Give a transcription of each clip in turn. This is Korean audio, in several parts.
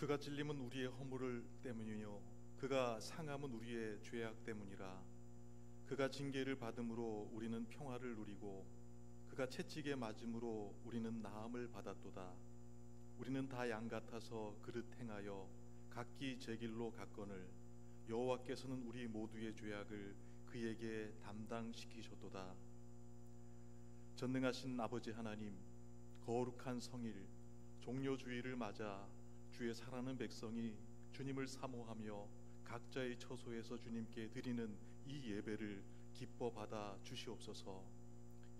그가 찔림은 우리의 허물 때문이요 그가 상함은 우리의 죄악 때문이라. 그가 징계를 받음으로 우리는 평화를 누리고 그가 채찍에 맞음으로 우리는 나음을 받았도다. 우리는 다 양 같아서 그릇 행하여 각기 제 길로 갔거늘 여호와께서는 우리 모두의 죄악을 그에게 담당시키셨도다. 전능하신 아버지 하나님, 거룩한 성일 종료주의를 맞아 주의 사랑하는 백성이 주님을 사모하며 각자의 처소에서 주님께 드리는 이 예배를 기뻐 받아 주시옵소서.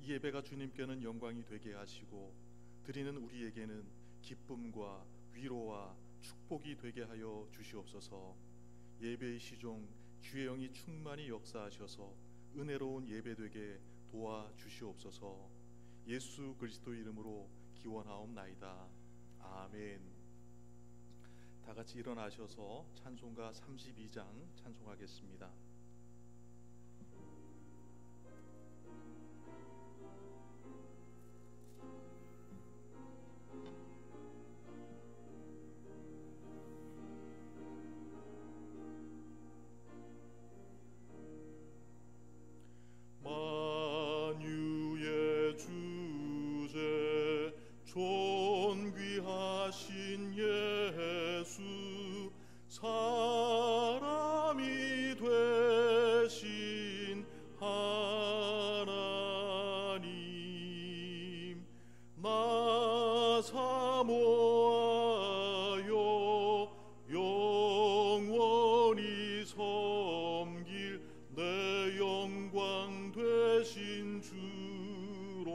이 예배가 주님께는 영광이 되게 하시고 드리는 우리에게는 기쁨과 위로와 축복이 되게 하여 주시옵소서. 예배의 시종 주의 영이 충만히 역사하셔서 은혜로운 예배 되게 도와 주시옵소서. 예수 그리스도 이름으로 기원하옵나이다. 아멘. 다 같이 일어나셔서 찬송가 32장 찬송하겠습니다. 만유의 주제 존귀하신 예수, 사람이 되신 하나님, 나 사모하여 영원히 섬길 내 영광 되신 주로다.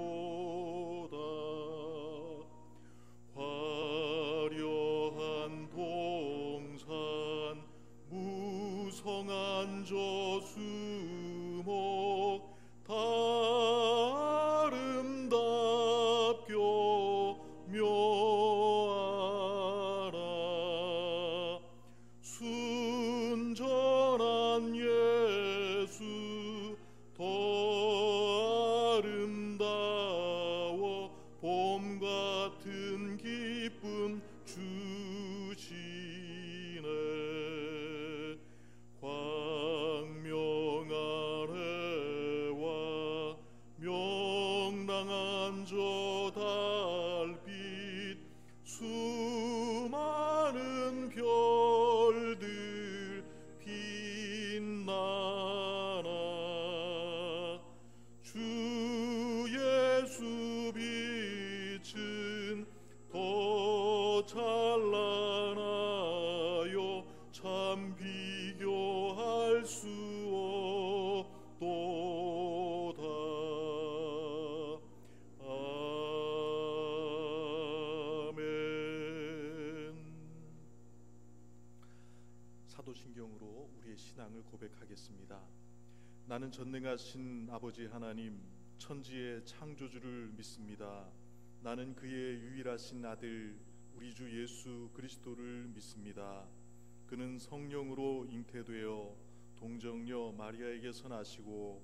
화려한 동산 무성한 저수목 다 아름답고 묘하라. 순전한 예수 더 아름다워 봄 같은 기쁨 주시네. 광명 아래와 명랑한 저 달빛 수많은 별들 빛나나. 주 예수 빛은 더 찬란하여 참 비교할 수 없도다. 아멘. 사도신경으로 우리의 신앙을 고백하겠습니다. 나는 전능하신 아버지 하나님, 천지의 창조주를 믿습니다. 나는 그의 유일하신 아들 우리 주 예수 그리스도를 믿습니다. 그는 성령으로 잉태되어 동정녀 마리아에게서 나시고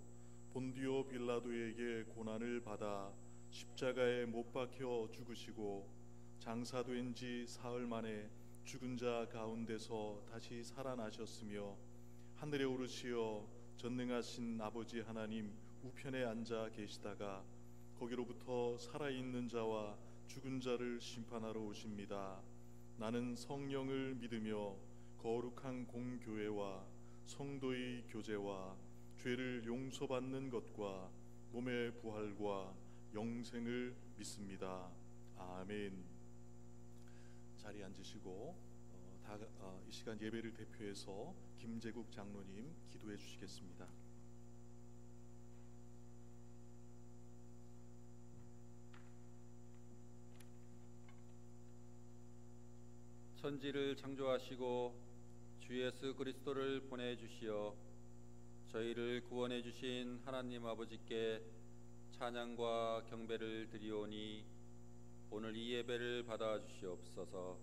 본디오 빌라도에게 고난을 받아 십자가에 못 박혀 죽으시고 장사된 지 사흘 만에 죽은 자 가운데서 다시 살아나셨으며 하늘에 오르시어 전능하신 아버지 하나님 우편에 앉아 계시다가 거기로부터 살아있는 자와 죽은 자를 심판하러 오십니다. 나는 성령을 믿으며 거룩한 공교회와 성도의 교제와 죄를 용서받는 것과 몸의 부활과 영생을 믿습니다. 아멘. 자리에 앉으시고 이 시간 예배를 대표해서 김재국 장로님 기도해 주시겠습니다. 천지를 창조하시고 주 예수 그리스도를 보내주시어 저희를 구원해 주신 하나님 아버지께 찬양과 경배를 드리오니 오늘 이 예배를 받아 주시옵소서.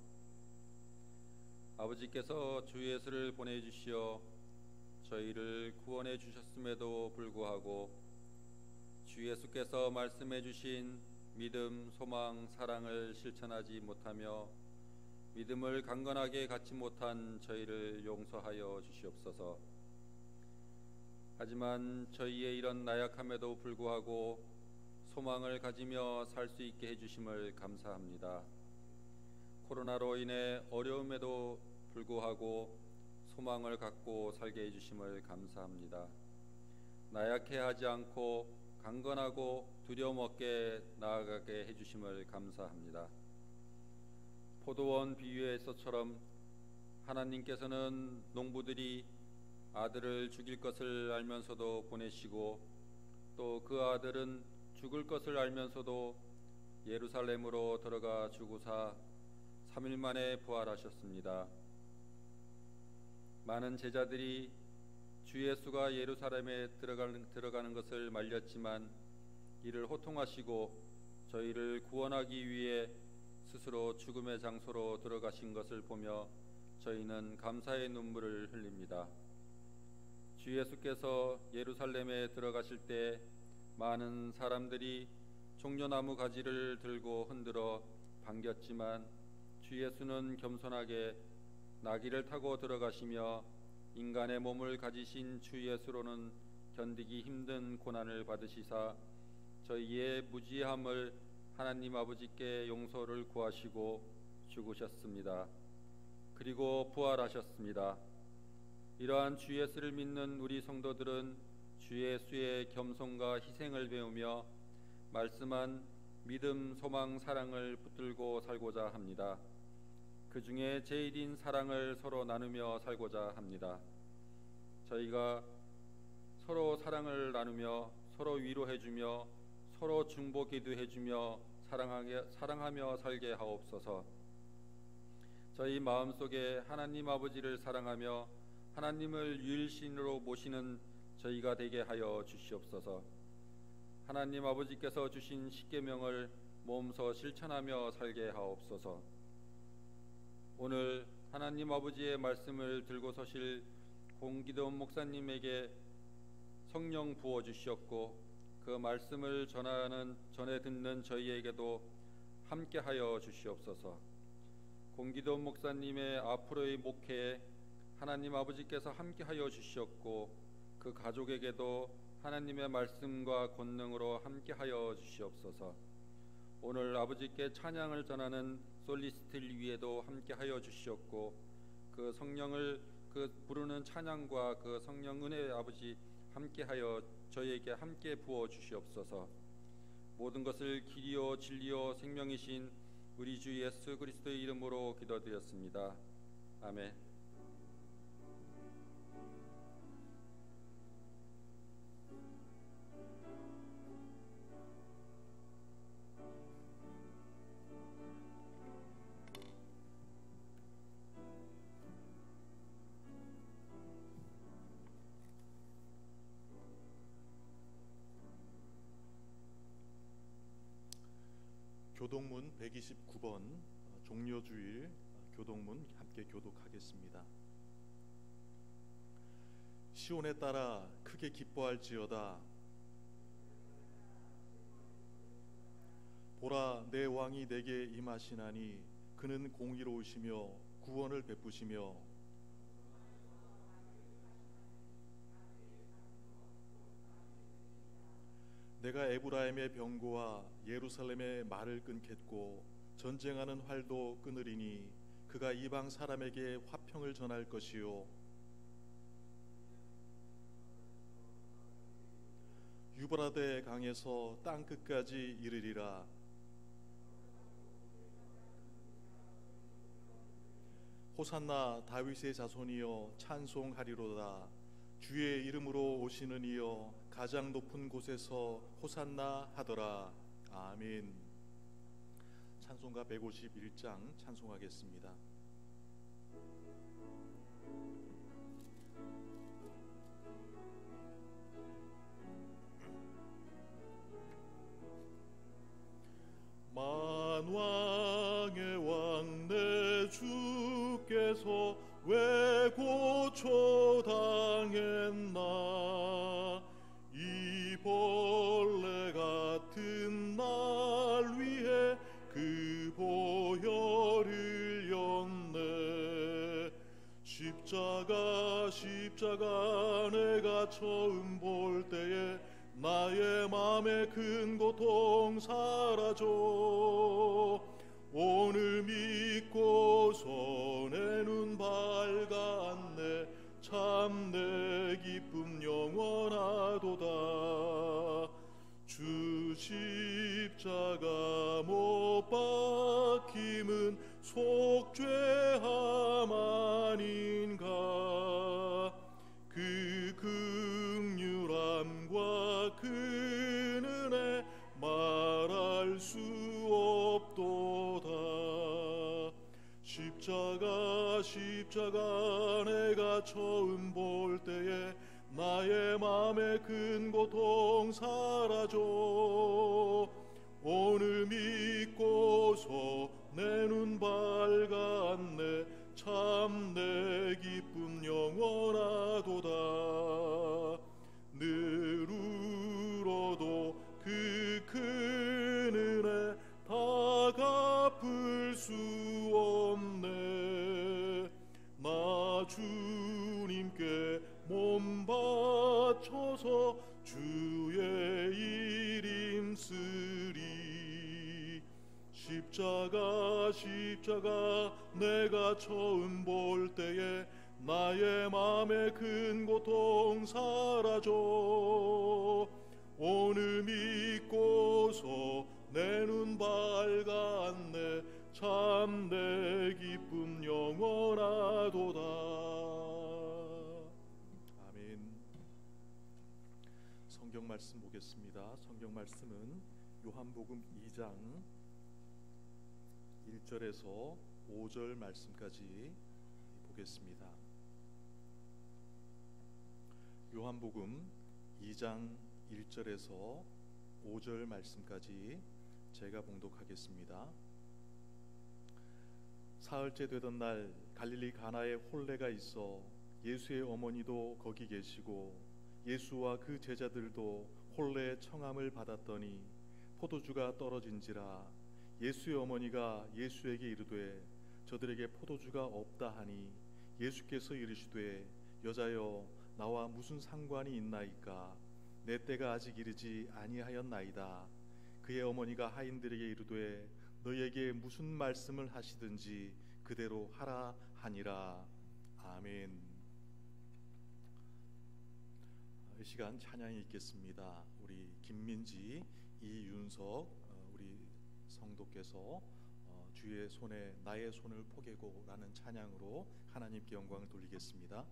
아버지께서 주 예수를 보내주시어 저희를 구원해 주셨음에도 불구하고 주 예수께서 말씀해 주신 믿음, 소망, 사랑을 실천하지 못하며 믿음을 강건하게 갖지 못한 저희를 용서하여 주시옵소서. 하지만 저희의 이런 나약함에도 불구하고 소망을 가지며 살 수 있게 해주심을 감사합니다. 코로나로 인해 어려움에도 불구하고 소망을 갖고 살게 해주심을 감사합니다. 나약해 하지 않고 강건하고 두려움 없게 나아가게 해주심을 감사합니다. 포도원 비유에서처럼 하나님께서는 농부들이 아들을 죽일 것을 알면서도 보내시고 또 그 아들은 죽을 것을 알면서도 예루살렘으로 들어가 죽으사 3일 만에 부활하셨습니다. 많은 제자들이 주 예수가 예루살렘에 들어가는 것을 말렸지만 이를 호통하시고 저희를 구원하기 위해 스스로 죽음의 장소로 들어가신 것을 보며 저희는 감사의 눈물을 흘립니다. 주 예수께서 예루살렘에 들어가실 때 많은 사람들이 종려나무 가지를 들고 흔들어 반겼지만 주 예수는 겸손하게 나귀를 타고 들어가시며 인간의 몸을 가지신 주 예수로는 견디기 힘든 고난을 받으시사 저희의 무지함을 하나님 아버지께 용서를 구하시고 죽으셨습니다. 그리고 부활하셨습니다. 이러한 주 예수를 믿는 우리 성도들은 주 예수의 겸손과 희생을 배우며 말씀한 믿음, 소망, 사랑을 붙들고 살고자 합니다. 그 중에 제일인 사랑을 서로 나누며 살고자 합니다. 저희가 서로 사랑을 나누며 서로 위로해주며 서로 중보 기도해주며 사랑하며 살게 하옵소서. 저희 마음속에 하나님 아버지를 사랑하며 하나님을 유일신으로 모시는 저희가 되게 하여 주시옵소서. 하나님 아버지께서 주신 십계명을 몸소 실천하며 살게 하옵소서. 오늘 하나님 아버지의 말씀을 들고 서실 공기돈 목사님에게 성령 부어 주셨고 그 말씀을 전해 듣는 저희에게도 함께하여 주시옵소서. 공기돈 목사님의 앞으로의 목회에 하나님 아버지께서 함께하여 주셨고 그 가족에게도 하나님의 말씀과 권능으로 함께하여 주시옵소서. 오늘 아버지께 찬양을 전하는 솔리스트를 위에도 함께하여 주시었고 그 성령을 그 부르는 찬양과 그 성령 은혜의 아버지 함께하여 저희에게 함께 부어 주시옵소서. 모든 것을 길이요 진리요 생명이신 우리 주 예수 그리스도의 이름으로 기도드렸습니다. 아멘. 교독문 129번 종려주일 교독문 함께 교독하겠습니다. 시온에 따라 크게 기뻐할지어다. 보라, 내 왕이 내게 임하시나니 그는 공의로우시며 구원을 베푸시며 내가 에브라임의 병고와 예루살렘의 말을 끊겠고 전쟁하는 활도 끊으리니 그가 이방 사람에게 화평을 전할 것이요 유브라데 강에서 땅 끝까지 이르리라. 호산나 다윗의 자손이여 찬송하리로다. 주의 이름으로 오시는 이여 가장 높은 곳에서 호산나 하더라. 아멘. 찬송가 151장 찬송하겠습니다. 만왕의 왕 내 주께서 왜 고초당했나. 이 벌레 같은 날 위해 그 보혈을 십자가 내가 처음 볼 때에 나의 맘에 큰 고통 사라져 오늘 믿고서 내 눈 밝았네 참 내 기쁨 영원하도다 주 십자가 못 박힘은 속죄함 아닌가 그 긍휼함과 그 은혜 말할 수 없도다 십자가 내가 처음 볼 때에 나의 맘에 큰 고통 사라져 오늘 믿고서 내 눈 밝았네 참 내 기쁨 영원하도다 늘 울어도 그 큰 은혜 다 갚을 수 없네 나 주님께 몸 바쳐서 주의 이름 쓰리 십자가 내가 처음 볼 때에 나의 맘에 큰 고통 사라져 오늘 믿고서 내 눈 밝았네 참 내 기쁨 영원하도다 아멘. 성경 말씀 보겠습니다. 성경 말씀은 요한복음 2장 1절에서 5절 말씀까지 보겠습니다. 요한복음 2장 1절에서 5절 말씀까지 제가 봉독하겠습니다. 사흘째 되던 날 갈릴리 가나에 혼례가 있어 예수의 어머니도 거기 계시고 예수와 그 제자들도 혼례의 청함을 받았더니 포도주가 떨어진지라 예수의 어머니가 예수에게 이르되 저들에게 포도주가 없다 하니 예수께서 이르시되 여자여 나와 무슨 상관이 있나이까 내 때가 아직 이르지 아니하였나이다 그의 어머니가 하인들에게 이르되 너희에게 무슨 말씀을 하시든지 그대로 하라 하니라. 아멘. 이 시간 찬양이 있겠습니다. 우리 김민지, 이윤석 우리 성도께서 주의 손에 나의 손을 포개고 라는 찬양으로 하나님께 영광을 돌리겠습니다.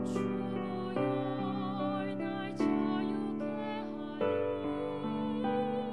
주여 날 자유케 하리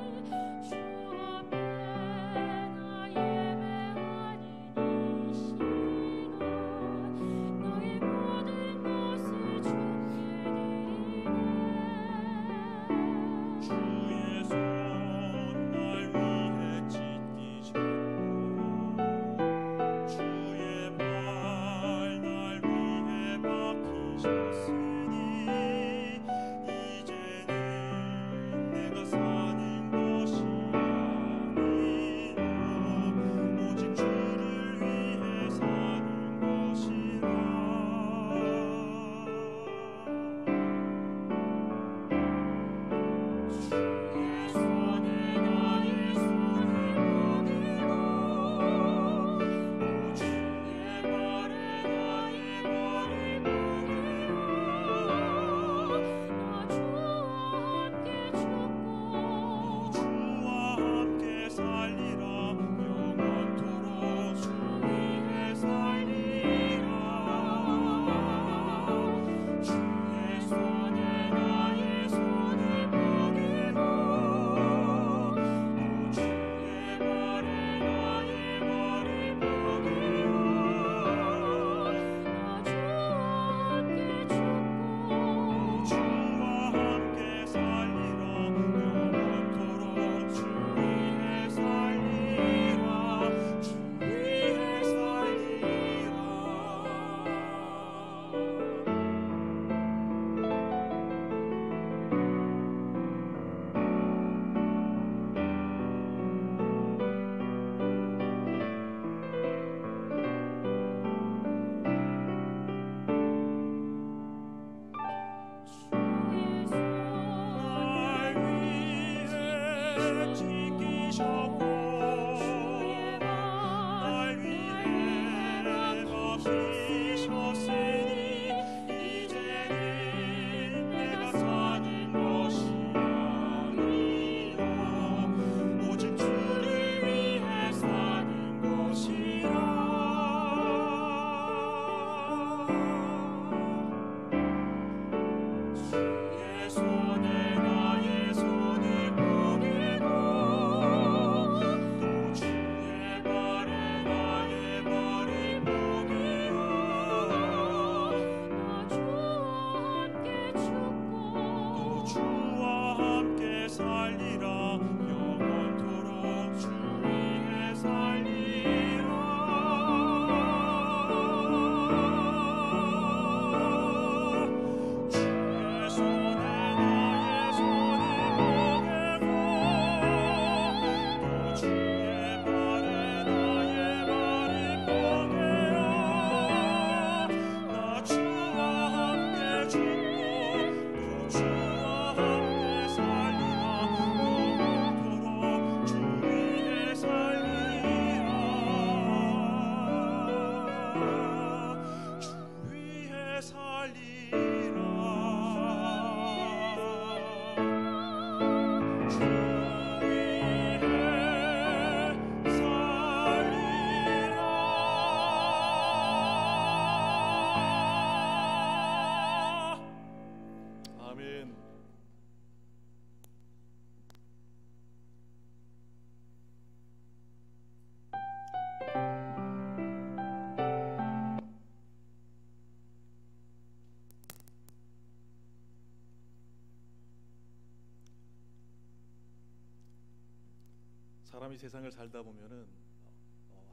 사람이 세상을 살다 보면은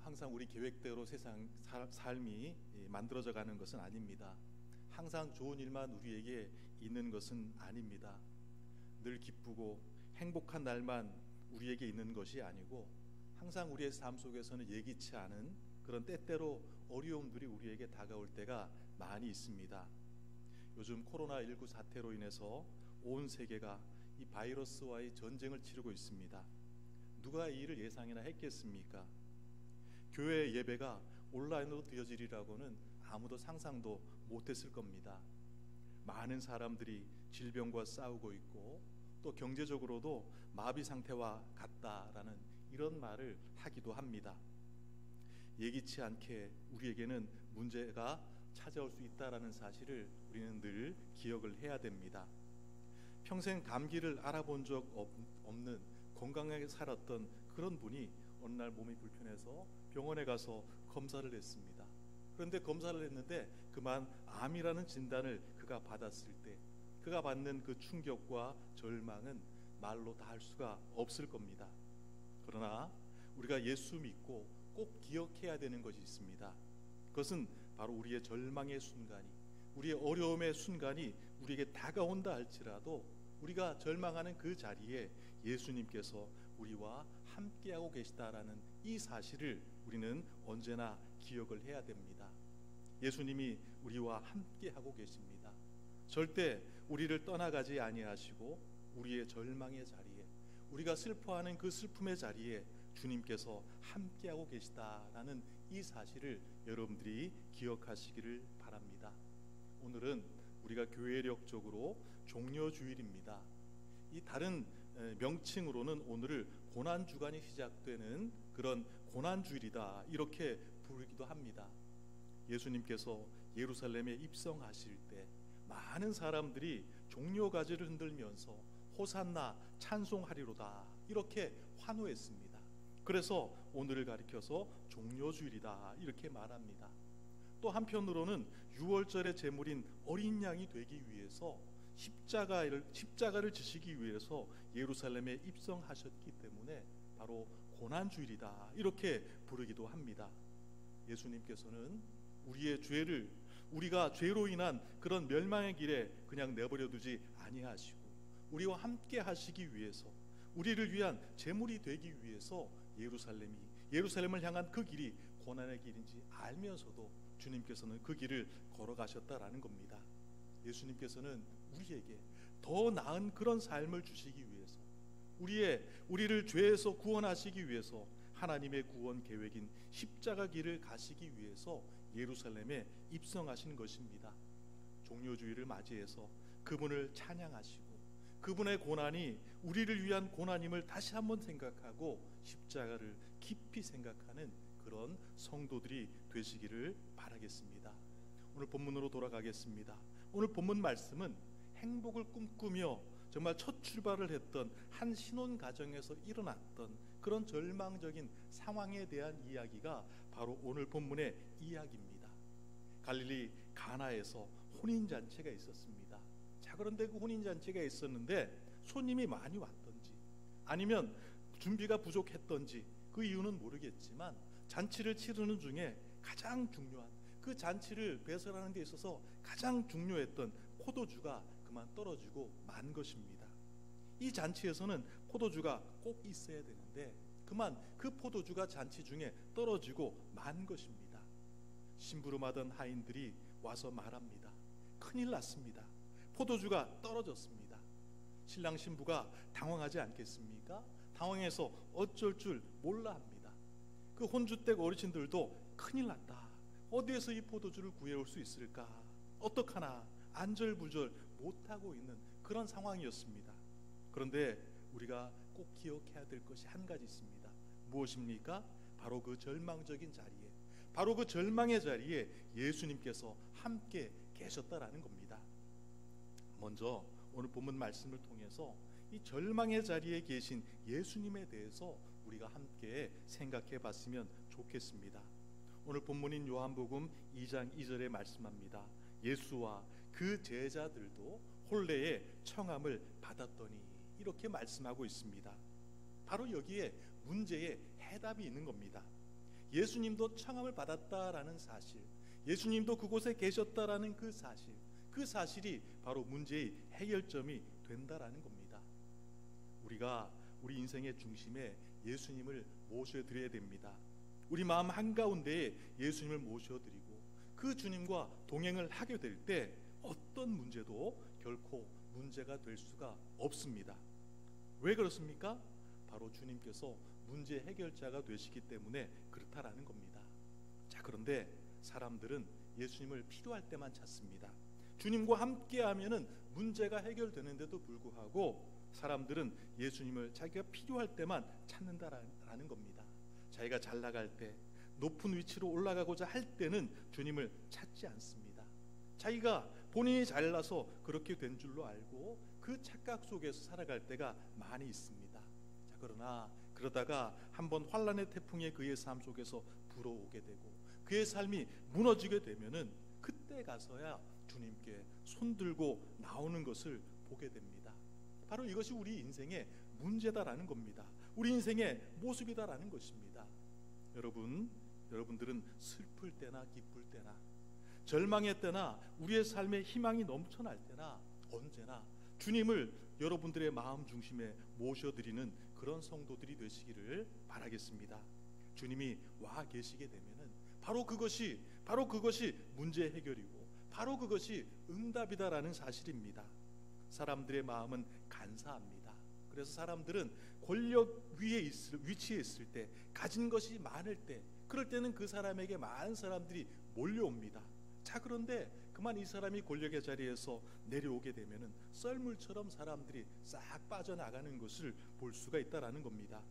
항상 우리 계획대로 삶이 만들어져 가는 것은 아닙니다. 항상 좋은 일만 우리에게 있는 것은 아닙니다. 늘 기쁘고 행복한 날만 우리에게 있는 것이 아니고 항상 우리의 삶 속에서는 예기치 않은 그런 때때로 어려움들이 우리에게 다가올 때가 많이 있습니다. 요즘 코로나19 사태로 인해서 온 세계가 이 바이러스와의 전쟁을 치르고 있습니다. 누가 이 일을 예상이나 했겠습니까? 교회 예배가 온라인으로 되어지리라고는 아무도 상상도 못했을 겁니다. 많은 사람들이 질병과 싸우고 있고 또 경제적으로도 마비 상태와 같다라는 이런 말을 하기도 합니다. 예기치 않게 우리에게는 문제가 찾아올 수 있다라는 사실을 우리는 늘 기억을 해야 됩니다. 평생 감기를 알아본 적 없는 건강하게 살았던 그런 분이 어느 날 몸이 불편해서 병원에 가서 검사를 했습니다. 그런데 검사를 했는데 그만 암이라는 진단을 그가 받았을 때 그가 받는 그 충격과 절망은 말로 다 할 수가 없을 겁니다. 그러나 우리가 예수 믿고 꼭 기억해야 되는 것이 있습니다. 그것은 바로 우리의 절망의 순간이, 우리의 어려움의 순간이 우리에게 다가온다 할지라도 우리가 절망하는 그 자리에 예수님께서 우리와 함께하고 계시다라는 이 사실을 우리는 언제나 기억을 해야 됩니다. 예수님이 우리와 함께하고 계십니다. 절대 우리를 떠나가지 아니하시고 우리의 절망의 자리에, 우리가 슬퍼하는 그 슬픔의 자리에 주님께서 함께하고 계시다라는 이 사실을 여러분들이 기억하시기를 바랍니다. 오늘은 우리가 교회력적으로 종려주일입니다. 이 다른 명칭으로는 오늘을 고난주간이 시작되는 그런 고난주일이다 이렇게 부르기도 합니다. 예수님께서 예루살렘에 입성하실 때 많은 사람들이 종려가지를 흔들면서 호산나 찬송하리로다 이렇게 환호했습니다. 그래서 오늘을 가리켜서 종려주일이다 이렇게 말합니다. 또 한편으로는 유월절의 제물인 어린 양이 되기 위해서 십자가를 지시기 위해서 예루살렘에 입성하셨기 때문에 바로 고난주일이다 이렇게 부르기도 합니다. 예수님께서는 우리의 죄를, 우리가 죄로 인한 그런 멸망의 길에 그냥 내버려 두지 아니하시고 우리와 함께 하시기 위해서, 우리를 위한 제물이 되기 위해서 예루살렘을 향한 그 길이 고난의 길인지 알면서도 주님께서는 그 길을 걸어가셨다라는 겁니다. 예수님께서는 우리에게 더 나은 그런 삶을 주시기 위해서, 우리를 죄에서 구원하시기 위해서 하나님의 구원 계획인 십자가 길을 가시기 위해서 예루살렘에 입성하신 것입니다. 종료주의를 맞이해서 그분을 찬양하시고 그분의 고난이 우리를 위한 고난임을 다시 한번 생각하고 십자가를 깊이 생각하는 그런 성도들이 되시기를 바라겠습니다. 오늘 본문으로 돌아가겠습니다. 오늘 본문 말씀은 행복을 꿈꾸며 정말 첫 출발을 했던 한 신혼 가정에서 일어났던 그런 절망적인 상황에 대한 이야기가 바로 오늘 본문의 이야기입니다. 갈릴리 가나에서 혼인잔치가 있었습니다. 자, 그런데 그 혼인잔치가 있었는데 손님이 많이 왔던지 아니면 준비가 부족했던지 그 이유는 모르겠지만 잔치를 치르는 중에 가장 중요한 그 잔치를 배설하는 데 있어서 가장 중요했던 포도주가 그만 떨어지고 만 것입니다. 이 잔치에서는 포도주가 꼭 있어야 되는데 그만 그 포도주가 잔치 중에 떨어지고 만 것입니다. 심부름하던 하인들이 와서 말합니다. 큰일 났습니다. 포도주가 떨어졌습니다. 신랑 신부가 당황하지 않겠습니까? 당황해서 어쩔 줄 몰라 합니다. 그 혼주댁 어르신들도 큰일 났다. 어디에서 이 포도주를 구해올 수 있을까? 어떡하나 안절부절 못하고 있는 그런 상황이었습니다. 그런데 우리가 꼭 기억해야 될 것이 한 가지 있습니다. 무엇입니까? 바로 그 절망적인 자리에, 바로 그 절망의 자리에 예수님께서 함께 계셨다라는 겁니다. 먼저 오늘 본문 말씀을 통해서 이 절망의 자리에 계신 예수님에 대해서 우리가 함께 생각해 봤으면 좋겠습니다. 오늘 본문인 요한복음 2장 2절에 말씀합니다. 예수와 그 제자들도 혼례의 청함을 받았더니 이렇게 말씀하고 있습니다. 바로 여기에 문제의 해답이 있는 겁니다. 예수님도 청함을 받았다라는 사실, 예수님도 그곳에 계셨다라는 그 사실이 바로 문제의 해결점이 된다라는 겁니다. 우리가 우리 인생의 중심에 예수님을 모셔드려야 됩니다. 우리 마음 한가운데에 예수님을 모셔드리고 그 주님과 동행을 하게 될 때 어떤 문제도 결코 문제가 될 수가 없습니다. 왜 그렇습니까? 바로 주님께서 문제 해결자가 되시기 때문에 그렇다라는 겁니다. 자, 그런데 사람들은 예수님을 필요할 때만 찾습니다. 주님과 함께하면은 문제가 해결되는데도 불구하고 사람들은 예수님을 자기가 필요할 때만 찾는다라는 겁니다. 자기가 잘 나갈 때, 높은 위치로 올라가고자 할 때는 주님을 찾지 않습니다. 자기가 본인이 잘나서 그렇게 된 줄로 알고 그 착각 속에서 살아갈 때가 많이 있습니다. 자, 그러다가 한번 환란의 태풍에 그의 삶 속에서 불어오게 되고 그의 삶이 무너지게 되면은 그때 가서야 주님께 손들고 나오는 것을 보게 됩니다. 바로 이것이 우리 인생의 문제다라는 겁니다. 우리 인생의 모습이다라는 것입니다. 여러분들은 슬플 때나 기쁠 때나 절망의 때나 우리의 삶에 희망이 넘쳐날 때나 언제나 주님을 여러분들의 마음 중심에 모셔드리는 그런 성도들이 되시기를 바라겠습니다. 주님이 와 계시게 되면은 바로 그것이 문제 해결이고 바로 그것이 응답이다라는 사실입니다. 사람들의 마음은 간사합니다. 그래서 사람들은 권력 위에 위치에 있을 때, 가진 것이 많을 때, 그럴 때는 그 사람에게 많은 사람들이 몰려옵니다. 자, 그런데 그만 이 사람이 권력의 자리에서 내려오게 되면은 썰물처럼 사람들이 싹 빠져나가는 것을 볼 수가 있다라는 겁니다.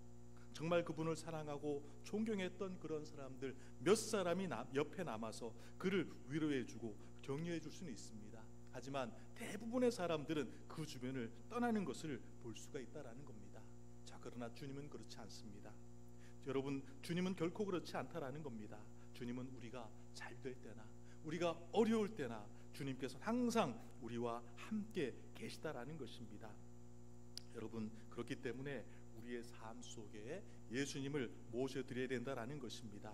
정말 그분을 사랑하고 존경했던 그런 사람들 몇 사람이 옆에 남아서 그를 위로해주고 격려해줄 수는 있습니다. 하지만 대부분의 사람들은 그 주변을 떠나는 것을 볼 수가 있다라는 겁니다. 자, 그러나 주님은 그렇지 않습니다. 여러분, 주님은 결코 그렇지 않다라는 겁니다. 주님은 우리가 잘 될 때나 우리가 어려울 때나 주님께서 항상 우리와 함께 계시다라는 것입니다. 여러분, 그렇기 때문에 우리의 삶 속에 예수님을 모셔드려야 된다라는 것입니다.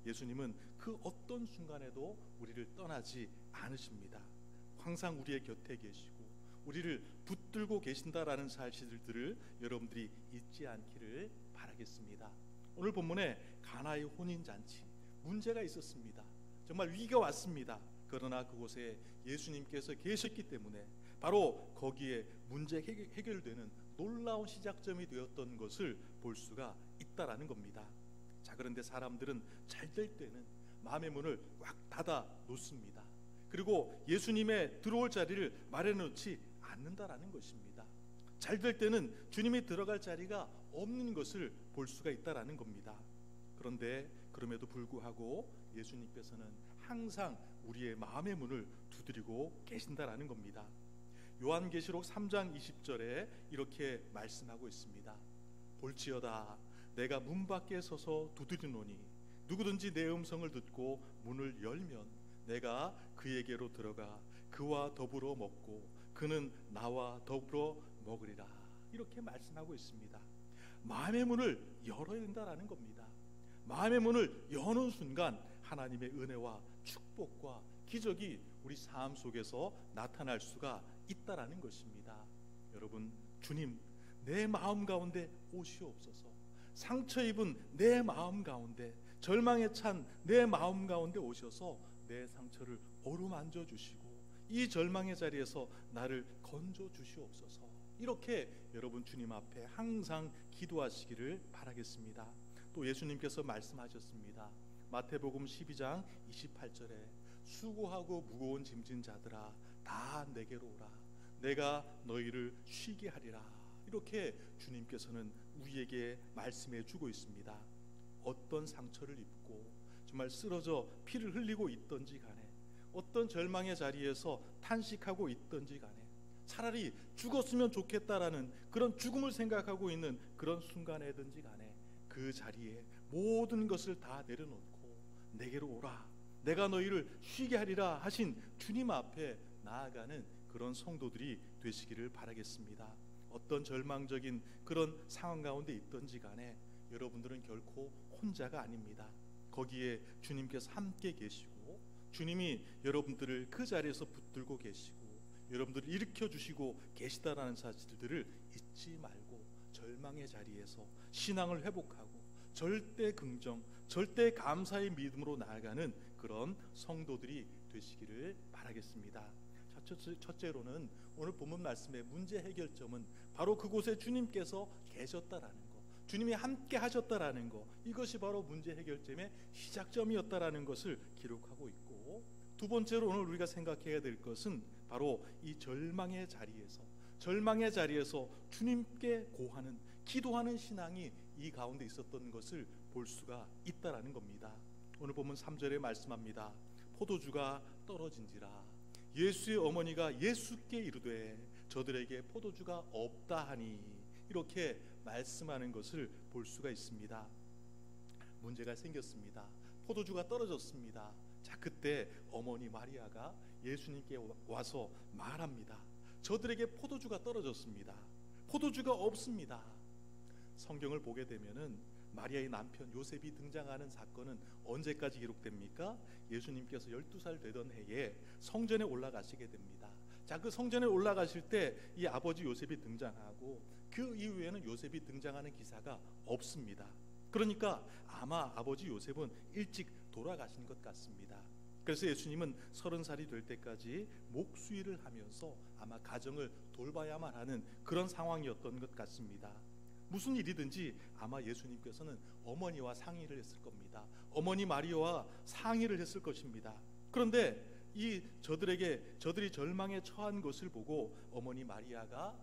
예수님은 그 어떤 순간에도 우리를 떠나지 않으십니다. 항상 우리의 곁에 계시고 우리를 붙들고 계신다라는 사실들을 여러분들이 잊지 않기를 바라겠습니다. 오늘 본문에 가나의 혼인잔치, 문제가 있었습니다. 정말 위기가 왔습니다. 그러나 그곳에 예수님께서 계셨기 때문에 바로 거기에 문제 해결되는 놀라운 시작점이 되었던 것을 볼 수가 있다라는 겁니다. 자, 그런데 사람들은 잘 될 때는 마음의 문을 꽉 닫아 놓습니다. 그리고 예수님의 들어올 자리를 마련해 놓지 않는다라는 것입니다. 잘 될 때는 주님이 들어갈 자리가 없는 것을 볼 수가 있다라는 겁니다. 그런데 그럼에도 불구하고 예수님께서는 항상 우리의 마음의 문을 두드리고 계신다라는 겁니다. 요한계시록 3장 20절에 이렇게 말씀하고 있습니다. 볼지어다 내가 문 밖에 서서 두드리노니 누구든지 내 음성을 듣고 문을 열면 내가 그에게로 들어가 그와 더불어 먹고 그는 나와 더불어 먹으리라. 이렇게 말씀하고 있습니다. 마음의 문을 열어야 된다라는 겁니다. 마음의 문을 여는 순간 하나님의 은혜와 축복과 기적이 우리 삶 속에서 나타날 수가 있다라는 것입니다. 여러분, 주님 내 마음 가운데 오시옵소서. 상처 입은 내 마음 가운데, 절망에 찬 내 마음 가운데 오셔서 내 상처를 어루만져 주시고 이 절망의 자리에서 나를 건져 주시옵소서. 이렇게 여러분 주님 앞에 항상 기도하시기를 바라겠습니다. 또 예수님께서 말씀하셨습니다. 마태복음 12장 28절에 수고하고 무거운 짐진 자들아 다 내게로 오라 내가 너희를 쉬게 하리라. 이렇게 주님께서는 우리에게 말씀해 주고 있습니다. 어떤 상처를 입고 정말 쓰러져 피를 흘리고 있던지 간에, 어떤 절망의 자리에서 탄식하고 있던지 간에, 차라리 죽었으면 좋겠다라는 그런 죽음을 생각하고 있는 그런 순간에든지 간에 그 자리에 모든 것을 다 내려놓고 내게로 오라 내가 너희를 쉬게 하리라 하신 주님 앞에 나아가는 그런 성도들이 되시기를 바라겠습니다. 어떤 절망적인 그런 상황 가운데 있던지 간에 여러분들은 결코 혼자가 아닙니다. 거기에 주님께서 함께 계시고 주님이 여러분들을 그 자리에서 붙들고 계시고 여러분들을 일으켜 주시고 계시다라는 사실들을 잊지 말고 절망의 자리에서 신앙을 회복하고 절대 긍정, 절대 감사의 믿음으로 나아가는 그런 성도들이 되시기를 바라겠습니다. 첫째로는 오늘 본문 말씀의 문제 해결점은 바로 그곳에 주님께서 계셨다라는 것, 주님이 함께 하셨다라는 것, 이것이 바로 문제 해결점의 시작점이었다라는 것을 기록하고 있고, 두 번째로 오늘 우리가 생각해야 될 것은 바로 이 절망의 자리에서 주님께 고하는, 기도하는 신앙이 이 가운데 있었던 것을 볼 수가 있다라는 겁니다. 오늘 보면 3절에 말씀합니다. 포도주가 떨어진지라 예수의 어머니가 예수께 이르되 저들에게 포도주가 없다 하니, 이렇게 말씀하는 것을 볼 수가 있습니다. 문제가 생겼습니다. 포도주가 떨어졌습니다. 자, 그때 어머니 마리아가 예수님께 와서 말합니다. 저들에게 포도주가 떨어졌습니다. 포도주가 없습니다. 성경을 보게 되면은 마리아의 남편 요셉이 등장하는 사건은 언제까지 기록됩니까? 예수님께서 12살 되던 해에 성전에 올라가시게 됩니다. 자, 그 성전에 올라가실 때 이 아버지 요셉이 등장하고 그 이후에는 요셉이 등장하는 기사가 없습니다. 그러니까 아마 아버지 요셉은 일찍 돌아가신 것 같습니다. 그래서 예수님은 30살이 될 때까지 목수일을 하면서 아마 가정을 돌봐야만 하는 그런 상황이었던 것 같습니다. 무슨 일이든지 아마 예수님께서는 어머니와 상의를 했을 겁니다. 어머니 마리아와 상의를 했을 것입니다. 그런데 저들이 절망에 처한 것을 보고 어머니 마리아가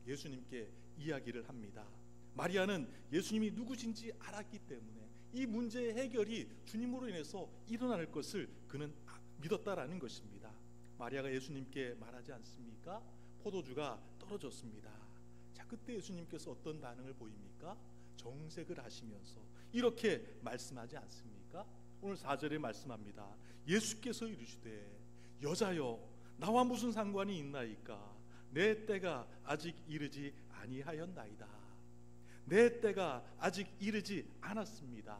예수님께 이야기를 합니다. 마리아는 예수님이 누구신지 알았기 때문에 이 문제의 해결이 주님으로 인해서 일어날 것을 그는 믿었다라는 것입니다. 마리아가 예수님께 말하지 않습니까? 포도주가 떨어졌습니다. 자, 그때 예수님께서 어떤 반응을 보입니까? 정색을 하시면서 이렇게 말씀하지 않습니까? 오늘 4절에 말씀합니다. 예수께서 이르시되 여자여 나와 무슨 상관이 있나이까? 내 때가 아직 이르지 아니하였나이다. 내 때가 아직 이르지 않았습니다.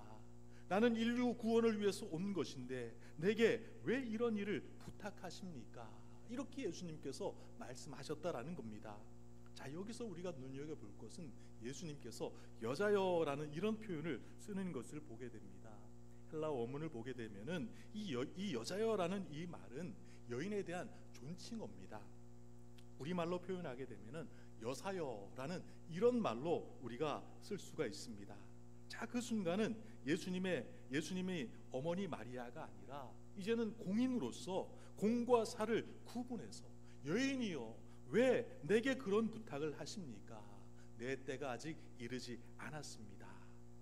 나는 인류 구원을 위해서 온 것인데 내게 왜 이런 일을 부탁하십니까? 이렇게 예수님께서 말씀하셨다라는 겁니다. 자, 여기서 우리가 눈여겨볼 것은 예수님께서 여자여라는 이런 표현을 쓰는 것을 보게 됩니다. 헬라 원문을 보게 되면은 이 여자여라는 이 말은 여인에 대한 존칭어입니다. 우리말로 표현하게 되면은 여사여라는 이런 말로 우리가 쓸 수가 있습니다. 자, 그 순간은 예수님의 어머니 마리아가 아니라 이제는 공인으로서 공과 사를 구분해서 여인이여 왜 내게 그런 부탁을 하십니까? 내 때가 아직 이르지 않았습니다.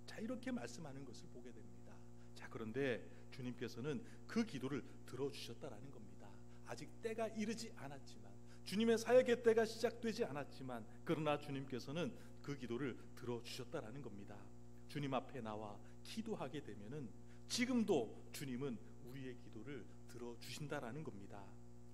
자, 이렇게 말씀하는 것을 보게 됩니다. 자, 그런데 주님께서는 그 기도를 들어주셨다라는 겁니다. 아직 때가 이르지 않았지만, 주님의 사역의 때가 시작되지 않았지만, 그러나 주님께서는 그 기도를 들어주셨다라는 겁니다. 주님 앞에 나와 기도하게 되면은 지금도 주님은 우리의 기도를 들어주신다라는 겁니다.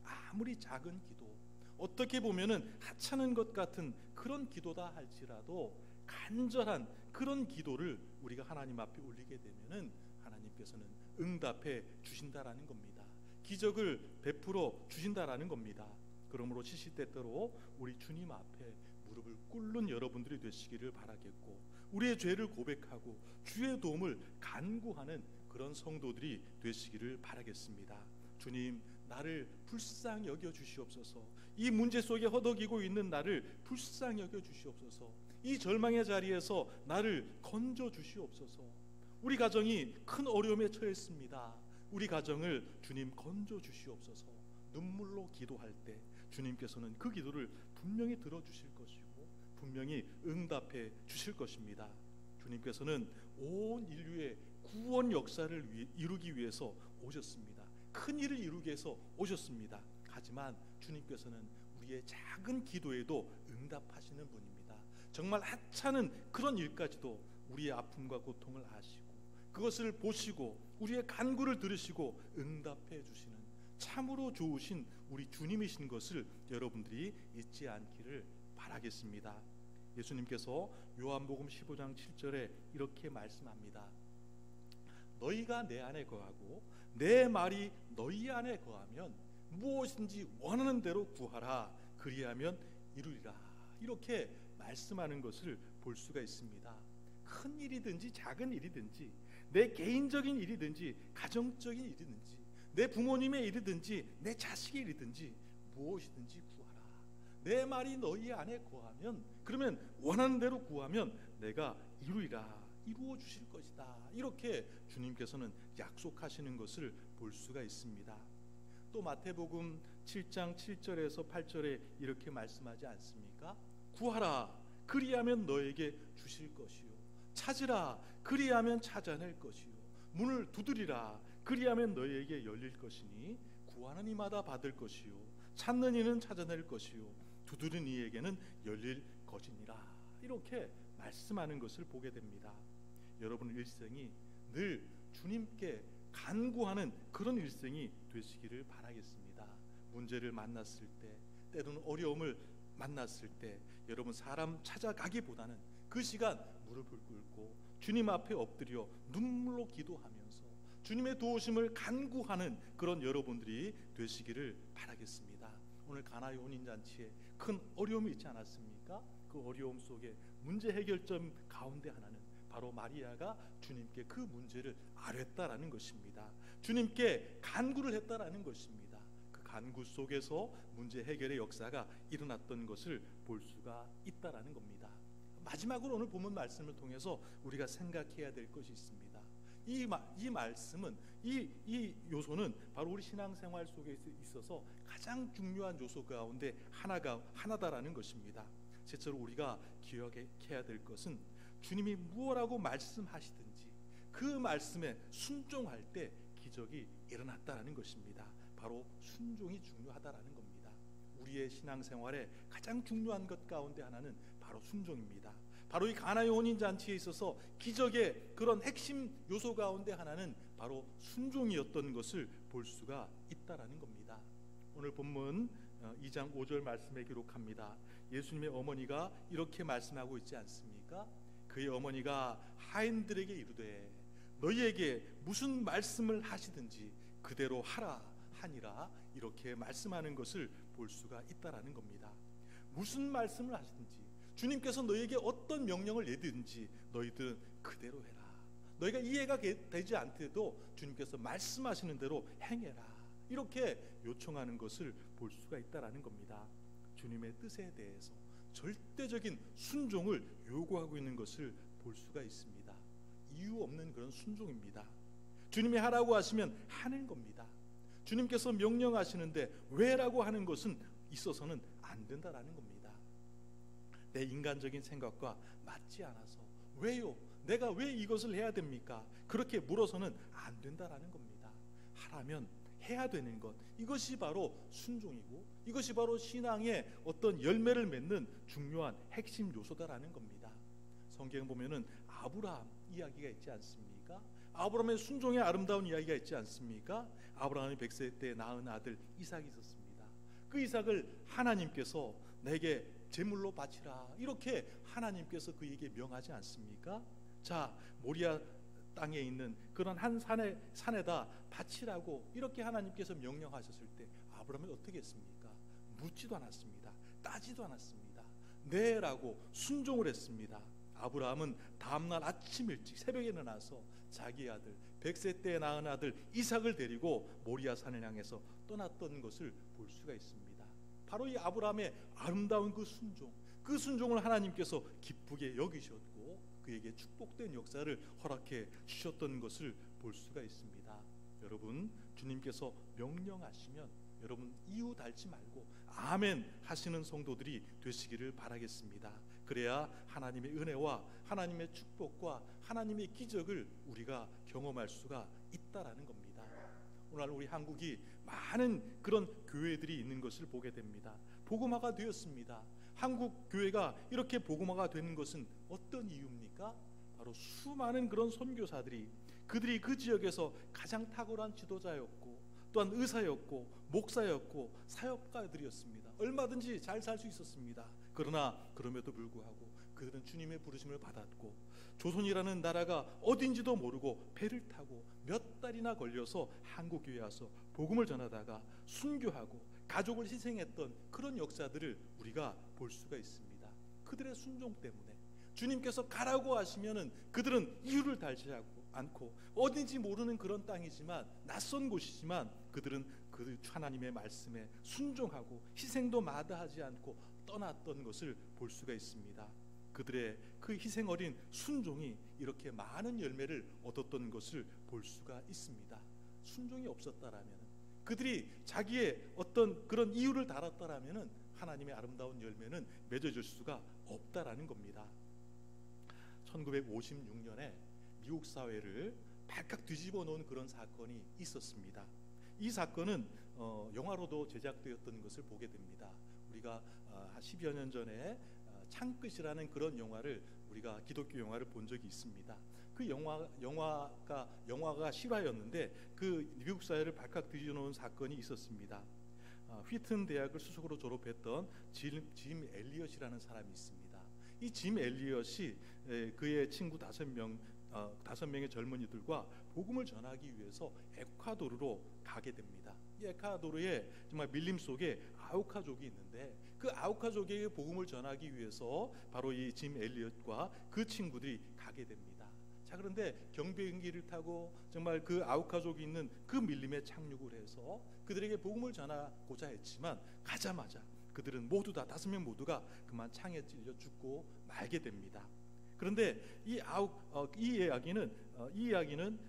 아무리 작은 기도, 어떻게 보면은 하찮은 것 같은 그런 기도다 할지라도 간절한 그런 기도를 우리가 하나님 앞에 올리게 되면은 하나님께서는 응답해 주신다라는 겁니다. 기적을 베풀어 주신다라는 겁니다. 그러므로 시시때때로 우리 주님 앞에 무릎을 꿇는 여러분들이 되시기를 바라겠고, 우리의 죄를 고백하고 주의 도움을 간구하는 그런 성도들이 되시기를 바라겠습니다. 주님, 나를 불쌍히 여겨 주시옵소서. 이 문제 속에 허덕이고 있는 나를 불쌍히 여겨 주시옵소서. 이 절망의 자리에서 나를 건져 주시옵소서. 우리 가정이 큰 어려움에 처했습니다. 우리 가정을 주님 건져 주시옵소서. 눈물로 기도할 때 주님께서는 그 기도를 분명히 들어주실 것이고 분명히 응답해 주실 것입니다. 주님께서는 온 인류의 구원 역사를 이루기 위해서 오셨습니다. 큰 일을 이루기 위해서 오셨습니다. 하지만 주님께서는 우리의 작은 기도에도 응답하시는 분입니다. 정말 하찮은 그런 일까지도 우리의 아픔과 고통을 아시고 그것을 보시고 우리의 간구를 들으시고 응답해 주시는 참으로 좋으신 우리 주님이신 것을 여러분들이 잊지 않기를 바라겠습니다. 예수님께서 요한복음 15장 7절에 이렇게 말씀합니다. 너희가 내 안에 거하고 내 말이 너희 안에 거하면 무엇인지 원하는 대로 구하라. 그리하면 이루리라. 이렇게 말씀하는 것을 볼 수가 있습니다. 큰 일이든지 작은 일이든지, 내 개인적인 일이든지 가정적인 일이든지, 내 부모님의 일이든지 내 자식의 일이든지 무엇이든지 구하라. 내 말이 너희 안에 거하면, 그러면 원하는 대로 구하면 내가 이루리라, 이루어 주실 것이다. 이렇게 주님께서는 약속하시는 것을 볼 수가 있습니다. 또 마태복음 7장 7절에서 8절에 이렇게 말씀하지 않습니까? 구하라, 그리하면 너에게 주실 것이요, 찾으라, 그리하면 찾아낼 것이요, 문을 두드리라, 그리하면 너희에게 열릴 것이니 구하는 이마다 받을 것이요, 찾는 이는 찾아낼 것이요, 두드리는 이에게는 열릴 것이니라. 이렇게 말씀하는 것을 보게 됩니다. 여러분 일생이 늘 주님께 간구하는 그런 일생이 되시기를 바라겠습니다. 문제를 만났을 때, 때로는 어려움을 만났을 때 여러분 사람 찾아가기보다는 그 시간 무릎을 꿇고 주님 앞에 엎드려 눈물로 기도하면서 주님의 도우심을 간구하는 그런 여러분들이 되시기를 바라겠습니다. 오늘 가나의 혼인잔치에 큰 어려움이 있지 않았습니까? 그 어려움 속에 문제 해결점 가운데 하나는 바로 마리아가 주님께 그 문제를 아뢰었다라는 것입니다. 주님께 간구를 했다라는 것입니다. 그 간구 속에서 문제 해결의 역사가 일어났던 것을 볼 수가 있다라는 겁니다. 마지막으로 오늘 본문 말씀을 통해서 우리가 생각해야 될 것이 있습니다. 이 말씀은 이 요소는 바로 우리 신앙생활 속에 있어서 가장 중요한 요소 가운데 하나다라는 것입니다. 실제로 우리가 기억해야 될 것은 주님이 무엇라고 말씀하시든지 그 말씀에 순종할 때 기적이 일어났다라는 것입니다. 바로 순종이 중요하다라는 겁니다. 우리의 신앙생활에 가장 중요한 것 가운데 하나는 바로 순종입니다. 바로 이 가나의 혼인잔치에 있어서 기적의 그런 핵심 요소 가운데 하나는 바로 순종이었던 것을 볼 수가 있다라는 겁니다. 오늘 본문 2장 5절 말씀에 기록합니다. 예수님의 어머니가 이렇게 말씀하고 있지 않습니까? 그의 어머니가 하인들에게 이르되 너희에게 무슨 말씀을 하시든지 그대로 하라 하니라. 이렇게 말씀하는 것을 볼 수가 있다라는 겁니다. 무슨 말씀을 하시든지, 주님께서 너희에게 어떤 명령을 내든지 너희들은 그대로 해라. 너희가 이해가 되지 않더라도 주님께서 말씀하시는 대로 행해라. 이렇게 요청하는 것을 볼 수가 있다라는 겁니다. 주님의 뜻에 대해서 절대적인 순종을 요구하고 있는 것을 볼 수가 있습니다. 이유 없는 그런 순종입니다. 주님이 하라고 하시면 하는 겁니다. 주님께서 명령하시는데 왜라고 하는 것은 있어서는 안 된다라는 겁니다. 내 인간적인 생각과 맞지 않아서 왜요? 내가 왜 이것을 해야 됩니까? 그렇게 물어서는 안 된다라는 겁니다. 하라면 해야 되는 것, 이것이 바로 순종이고 이것이 바로 신앙의 어떤 열매를 맺는 중요한 핵심 요소다라는 겁니다. 성경 보면은 아브라함 이야기가 있지 않습니까? 아브라함의 순종의 아름다운 이야기가 있지 않습니까? 아브라함이 100세 때 낳은 아들 이삭이 있었습니다. 그 이삭을 하나님께서 내게 제물로 바치라 이렇게 하나님께서 그에게 명하지 않습니까? 자, 모리아 땅에 있는 그런 한 산에다 바치라고 이렇게 하나님께서 명령하셨을 때 아브라함이 어떻게 했습니까? 묻지도 않았습니다. 따지도 않았습니다. 네라고 순종을 했습니다. 아브라함은 다음날 아침 일찍 새벽에 일어나서 자기 아들 100세 때 낳은 아들 이삭을 데리고 모리아 산을 향해서 떠났던 것을 볼 수가 있습니다. 바로 이 아브라함의 아름다운 그 순종을 하나님께서 기쁘게 여기셨고 그에게 축복된 역사를 허락해 주셨던 것을 볼 수가 있습니다. 여러분, 주님께서 명령하시면 여러분 이유 달지 말고 아멘 하시는 성도들이 되시기를 바라겠습니다. 그래야 하나님의 은혜와 하나님의 축복과 하나님의 기적을 우리가 경험할 수가 있다라는 겁니다. 오늘 우리 한국이 많은 그런 교회들이 있는 것을 보게 됩니다. 복음화가 되었습니다. 한국 교회가 이렇게 복음화가 되는 것은 어떤 이유입니까? 바로 수많은 그런 선교사들이 그들이 그 지역에서 가장 탁월한 지도자였고 또한 의사였고 목사였고 사역가들이었습니다. 얼마든지 잘 살 수 있었습니다. 그러나 그럼에도 불구하고 그들은 주님의 부르심을 받았고 조선이라는 나라가 어딘지도 모르고 배를 타고 몇 달이나 걸려서 한국 교회에 와서 복음을 전하다가 순교하고 가족을 희생했던 그런 역사들을 우리가 볼 수가 있습니다. 그들의 순종 때문에 주님께서 가라고 하시면은 그들은 이유를 달지 않고 어딘지 모르는 그런 땅이지만 낯선 곳이지만 그들은 그 하나님의 말씀에 순종하고 희생도 마다하지 않고 떠났던 것을 볼 수가 있습니다. 그들의 그 희생 어린 순종이 이렇게 많은 열매를 얻었던 것을 볼 수가 있습니다. 순종이 없었다라면 그들이 자기의 어떤 그런 이유를 달았다라면 하나님의 아름다운 열매는 맺어질 수가 없다라는 겁니다. 1956년에 미국 사회를 발칵 뒤집어 놓은 그런 사건이 있었습니다. 이 사건은 영화로도 제작되었던 것을 보게 됩니다. 우리가 10여 년 전에 창끝이라는 그런 영화를 우리가 기독교 영화를 본 적이 있습니다. 그 영화가 실화였는데 그 미국 사회를 발칵 뒤집어 놓은 사건이 있었습니다. 휘튼 대학을 수석으로 졸업했던 짐 엘리엇이라는 사람이 있습니다. 이 짐 엘리엇이 그의 친구 5명의 젊은이들과 복음을 전하기 위해서 에콰도르로 가게 됩니다. 이 에콰도르에 정말 밀림 속에 아우카족이 있는데 그 아우카족에게 복음을 전하기 위해서 바로 이 짐 엘리엇과 그 친구들이 가게 됩니다. 자, 그런데 경비행기를 타고 정말 그 아우카족이 있는 그 밀림에 착륙을 해서 그들에게 복음을 전하고자 했지만 가자마자 그들은 모두 다 5명 모두가 그만 창에 찔려 죽고 말게 됩니다. 그런데 이 이야기는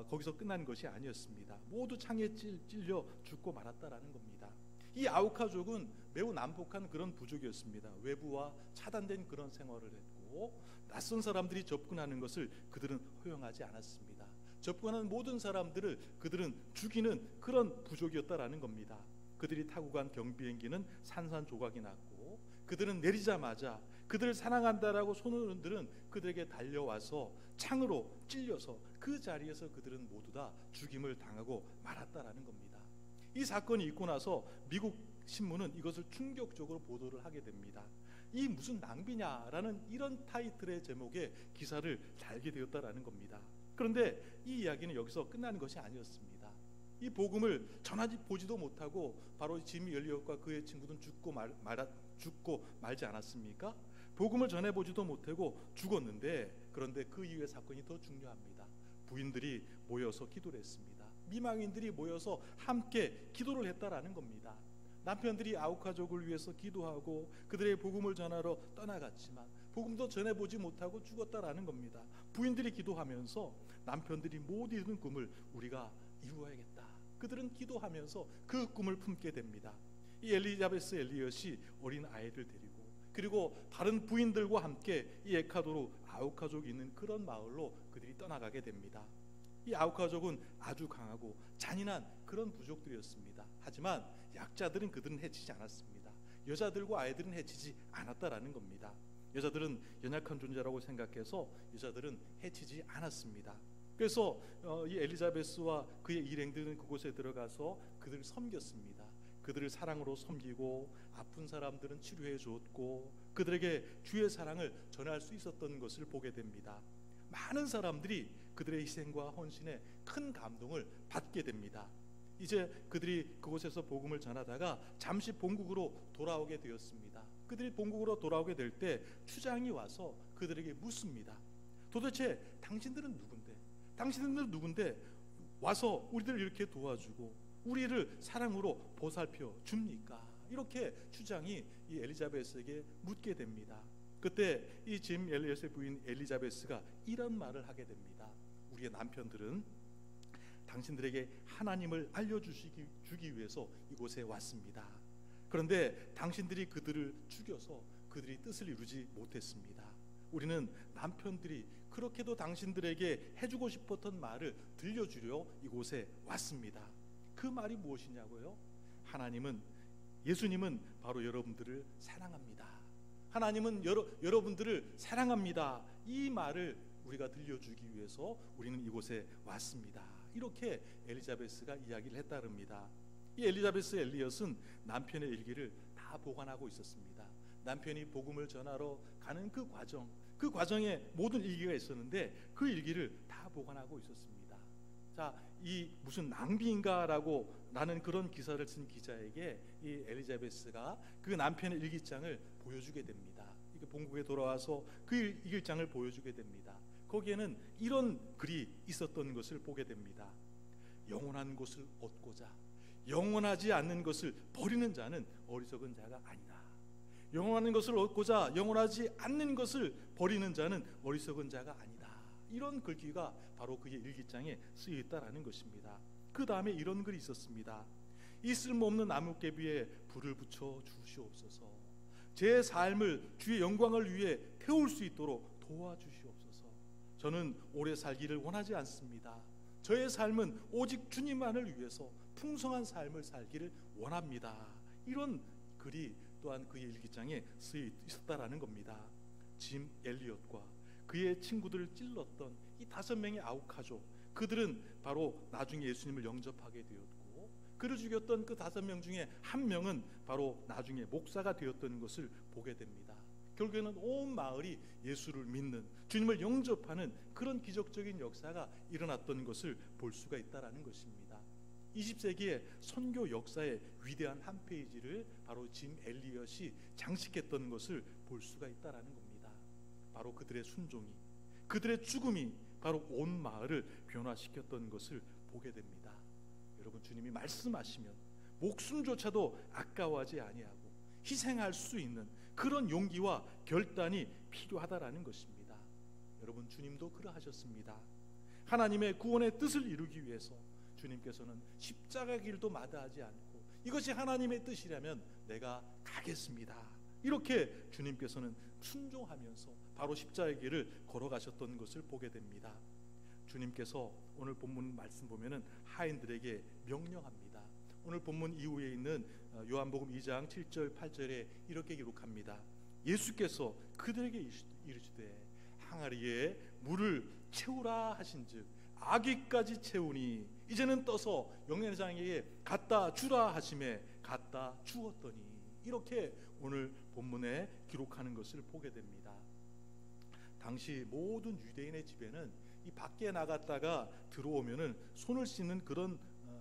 거기서 끝난 것이 아니었습니다. 모두 창에 찔려 죽고 말았다라는 겁니다. 이 아우카족은 매우 난폭한 그런 부족이었습니다. 외부와 차단된 그런 생활을 했고 낯선 사람들이 접근하는 것을 그들은 허용하지 않았습니다. 접근하는 모든 사람들을 그들은 죽이는 그런 부족이었다라는 겁니다. 그들이 타고 간 경비행기는 산산조각이 났고 그들은 내리자마자 그들을 사랑한다라고 손으로들은 그들에게 달려와서 창으로 찔려서 그 자리에서 그들은 모두 다 죽임을 당하고 말았다라는 겁니다. 이 사건이 있고 나서 미국 신문은 이것을 충격적으로 보도를 하게 됩니다. 이 무슨 낭비냐라는 이런 타이틀의 제목의 기사를 달게 되었다라는 겁니다. 그런데 이 이야기는 여기서 끝나는 것이 아니었습니다. 이 복음을 전하지 보지도 못하고 바로 짐 엘리엇과 그의 친구들은 죽고 말지 않았습니까? 복음을 전해보지도 못하고 죽었는데 그런데 그 이후의 사건이 더 중요합니다. 부인들이 모여서 기도를 했습니다. 미망인들이 모여서 함께 기도를 했다라는 겁니다. 남편들이 아우카족을 위해서 기도하고 그들의 복음을 전하러 떠나갔지만 복음도 전해보지 못하고 죽었다라는 겁니다. 부인들이 기도하면서 남편들이 못 이루는 꿈을 우리가 이루어야겠다. 그들은 기도하면서 그 꿈을 품게 됩니다. 이 엘리자베스 엘리엇이 어린 아이를 데리고 그리고 다른 부인들과 함께 이 에콰도르 아우카족이 있는 그런 마을로 그들이 떠나가게 됩니다. 이 아우카족은 아주 강하고 잔인한 그런 부족들이었습니다. 하지만 약자들은 그들은 해치지 않았습니다. 여자들과 아이들은 해치지 않았다라는 겁니다. 여자들은 연약한 존재라고 생각해서 여자들은 해치지 않았습니다. 그래서 이 엘리자베스와 그의 일행들은 그곳에 들어가서 그들을 섬겼습니다. 그들을 사랑으로 섬기고 아픈 사람들은 치료해 주었고 그들에게 주의 사랑을 전할 수 있었던 것을 보게 됩니다. 많은 사람들이 그들의 희생과 헌신에 큰 감동을 받게 됩니다. 이제 그들이 그곳에서 복음을 전하다가 잠시 본국으로 돌아오게 되었습니다. 그들이 본국으로 돌아오게 될 때 추장이 와서 그들에게 묻습니다. 도대체 당신들은 누군데? 당신들은 누군데 와서 우리들 이렇게 도와주고 우리를 사랑으로 보살펴 줍니까? 이렇게 추장이 이 엘리자베스에게 묻게 됩니다. 그때 이 짐 엘리엇의 부인 엘리자베스가 이런 말을 하게 됩니다. 우리의 남편들은 당신들에게 하나님을 알려주기 위해서 이곳에 왔습니다. 그런데 당신들이 그들을 죽여서 그들이 뜻을 이루지 못했습니다. 우리는 남편들이 그렇게도 당신들에게 해주고 싶었던 말을 들려주려 이곳에 왔습니다. 그 말이 무엇이냐고요? 예수님은 바로 여러분들을 사랑합니다. 하나님은 여러분들을 사랑합니다. 이 말을 우리가 들려주기 위해서 우리는 이곳에 왔습니다. 이렇게 엘리자베스가 이야기를 했다릅니다. 이 엘리자베스 엘리엇은 남편의 일기를 다 보관하고 있었습니다. 남편이 복음을 전하러 가는 그 과정에 모든 일기가 있었는데 그 일기를 다 보관하고 있었습니다. 자, 이 무슨 낭비인가라고 라는 그런 기사를 쓴 기자에게 이 엘리자베스가 그 남편의 일기장을 보여주게 됩니다. 본국에 돌아와서 그 일기장을 보여주게 됩니다. 거기에는 이런 글이 있었던 것을 보게 됩니다. 영원한 것을 얻고자 영원하지 않는 것을 버리는 자는 어리석은 자가 아니다. 영원한 것을 얻고자 영원하지 않는 것을 버리는 자는 어리석은 자가 아니다. 이런 글귀가 바로 그의 일기장에 쓰여 있다라는 것입니다. 그 다음에 이런 글이 있었습니다. 이 쓸모없는 나뭇개비에 불을 붙여 주시옵소서. 제 삶을 주의 영광을 위해 태울 수 있도록 도와주시옵소서. 저는 오래 살기를 원하지 않습니다. 저의 삶은 오직 주님만을 위해서 풍성한 삶을 살기를 원합니다. 이런 글이 또한 그의 일기장에 쓰여 있었다라는 겁니다. 짐 엘리엇과 그의 친구들을 찔렀던 이 5명의 아우카족, 그들은 바로 나중에 예수님을 영접하게 되었고 그를 죽였던 그 5명 중에 한 명은 바로 나중에 목사가 되었던 것을 보게 됩니다. 결국에는 온 마을이 예수를 믿는, 주님을 영접하는 그런 기적적인 역사가 일어났던 것을 볼 수가 있다라는 것입니다. 20세기의 선교 역사의 위대한 한 페이지를 바로 짐 엘리엇이 장식했던 것을 볼 수가 있다라는 겁니다. 바로 그들의 순종이, 그들의 죽음이 바로 온 마을을 변화시켰던 것을 보게 됩니다. 여러분, 주님이 말씀하시면 목숨조차도 아까워하지 아니하고 희생할 수 있는 그런 용기와 결단이 필요하다라는 것입니다. 여러분, 주님도 그러하셨습니다. 하나님의 구원의 뜻을 이루기 위해서 주님께서는 십자가 길도 마다하지 않고 이것이 하나님의 뜻이라면 내가 가겠습니다. 이렇게 주님께서는 순종하면서 바로 십자가의 길을 걸어가셨던 것을 보게 됩니다. 주님께서 오늘 본문 말씀 보면은 하인들에게 명령합니다. 오늘 본문 이후에 있는 요한복음 2장 7절 8절에 이렇게 기록합니다. 예수께서 그들에게 이르시되 항아리에 물을 채우라 하신즉 아귀까지 채우니 이제는 떠서 영내장에게 갖다 주라 하심에 갖다 주었더니, 이렇게 오늘 본문에 기록하는 것을 보게 됩니다. 당시 모든 유대인의 집에는 이 밖에 나갔다가 들어오면은 손을 씻는 그런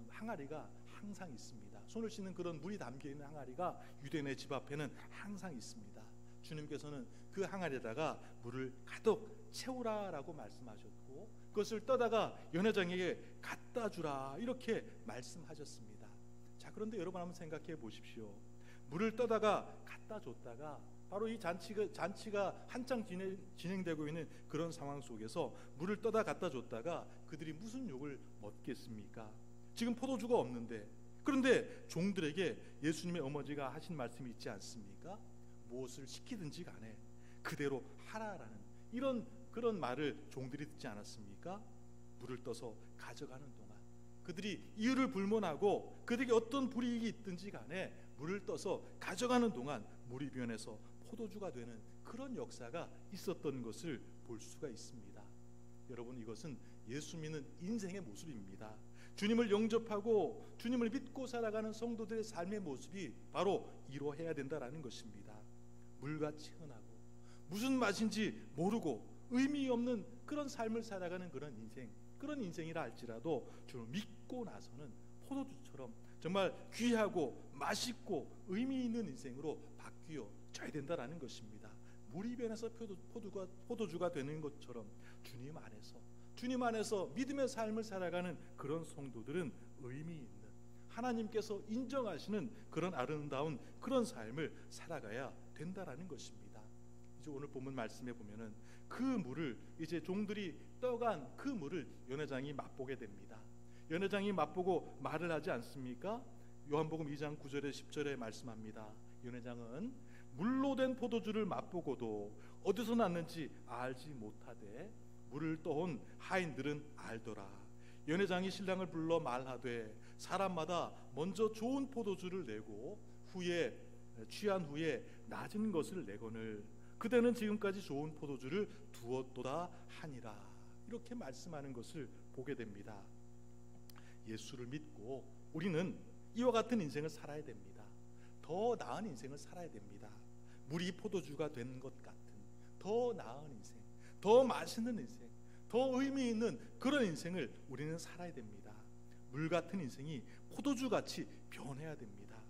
항아리가 항상 있습니다. 손을 씻는 그런 물이 담겨 있는 항아리가 유대인의 집 앞에는 항상 있습니다. 주님께서는 그 항아리에다가 물을 가득 채우라라고 말씀하셨고 그것을 떠다가 연회장에게 갖다 주라 이렇게 말씀하셨습니다. 자, 그런데 여러분 한번 생각해 보십시오. 물을 떠다가 갖다 줬다가 바로 이 잔치가 한창 진행되고 있는 그런 상황 속에서 물을 떠다 갖다 줬다가 그들이 무슨 욕을 먹겠습니까? 지금 포도주가 없는데. 그런데 종들에게 예수님의 어머니가 하신 말씀이 있지 않습니까? 무엇을 시키든지 간에 그대로 하라라는 그런 말을 종들이 듣지 않았습니까? 물을 떠서 가져가는 동안 그들이 이유를 불문하고 그들에게 어떤 불이익이 있든지 간에 물을 떠서 가져가는 동안 물이 변해서 포도주가 되는 그런 역사가 있었던 것을 볼 수가 있습니다. 여러분, 이것은 예수 믿는 인생의 모습입니다. 주님을 영접하고 주님을 믿고 살아가는 성도들의 삶의 모습이 바로 이러해야 된다라는 것입니다. 물같이 흔하고 무슨 맛인지 모르고 의미 없는 그런 삶을 살아가는 그런 인생이라 할지라도 주를 믿고 나서는 포도주처럼 정말 귀하고 맛있고 의미 있는 인생으로 바뀌어져야 된다라는 것입니다. 물이 변해서 포도주가 되는 것처럼 주님 안에서 믿음의 삶을 살아가는 그런 성도들은 의미 있는, 하나님께서 인정하시는 그런 아름다운 그런 삶을 살아가야 된다라는 것입니다. 이제 오늘 본문 말씀에 보면은 그 물을 이제 종들이 떠간 그 물을 연회장이 맛보게 됩니다. 연회장이 맛보고 말을 하지 않습니까? 요한복음 2장 9절에 10절에 말씀합니다. 연회장은 물로 된 포도주를 맛보고도 어디서 났는지 알지 못하되 물을 떠온 하인들은 알더라. 연회장이 신랑을 불러 말하되 사람마다 먼저 좋은 포도주를 내고 후에 취한 후에 낮은 것을 내거늘 그대는 지금까지 좋은 포도주를 두었도다 하니라. 이렇게 말씀하는 것을 보게 됩니다. 예수를 믿고 우리는 이와 같은 인생을 살아야 됩니다. 더 나은 인생을 살아야 됩니다. 물이 포도주가 된 것 같은 더 나은 인생, 더 맛있는 인생, 더 의미 있는 그런 인생을 우리는 살아야 됩니다. 물 같은 인생이 포도주같이 변해야 됩니다.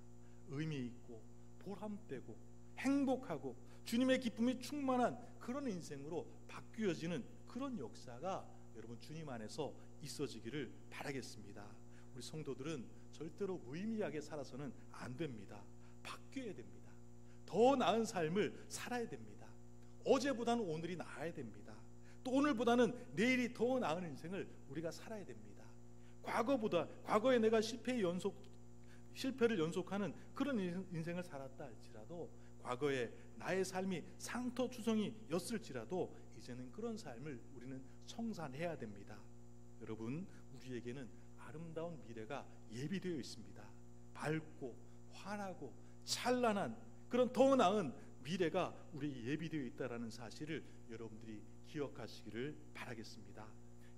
의미 있고 보람되고 행복하고 주님의 기쁨이 충만한 그런 인생으로 바뀌어지는 그런 역사가 여러분 주님 안에서 있어지기를 바라겠습니다. 우리 성도들은 절대로 무의미하게 살아서는 안 됩니다. 바뀌어야 됩니다. 더 나은 삶을 살아야 됩니다. 어제보다는 오늘이 나아야 됩니다. 또 오늘보다는 내일이 더 나은 인생을 우리가 살아야 됩니다. 과거에 내가 실패를 연속하는 그런 인생을 살았다 할지라도 과거에 나의 삶이 상토추성이었을지라도 이제는 그런 삶을 우리는 청산해야 됩니다. 여러분, 우리에게는 아름다운 미래가 예비되어 있습니다. 밝고 환하고 찬란한 그런 더 나은 미래가 우리에게 예비되어 있다는 사실을 여러분들이 기억하시기를 바라겠습니다.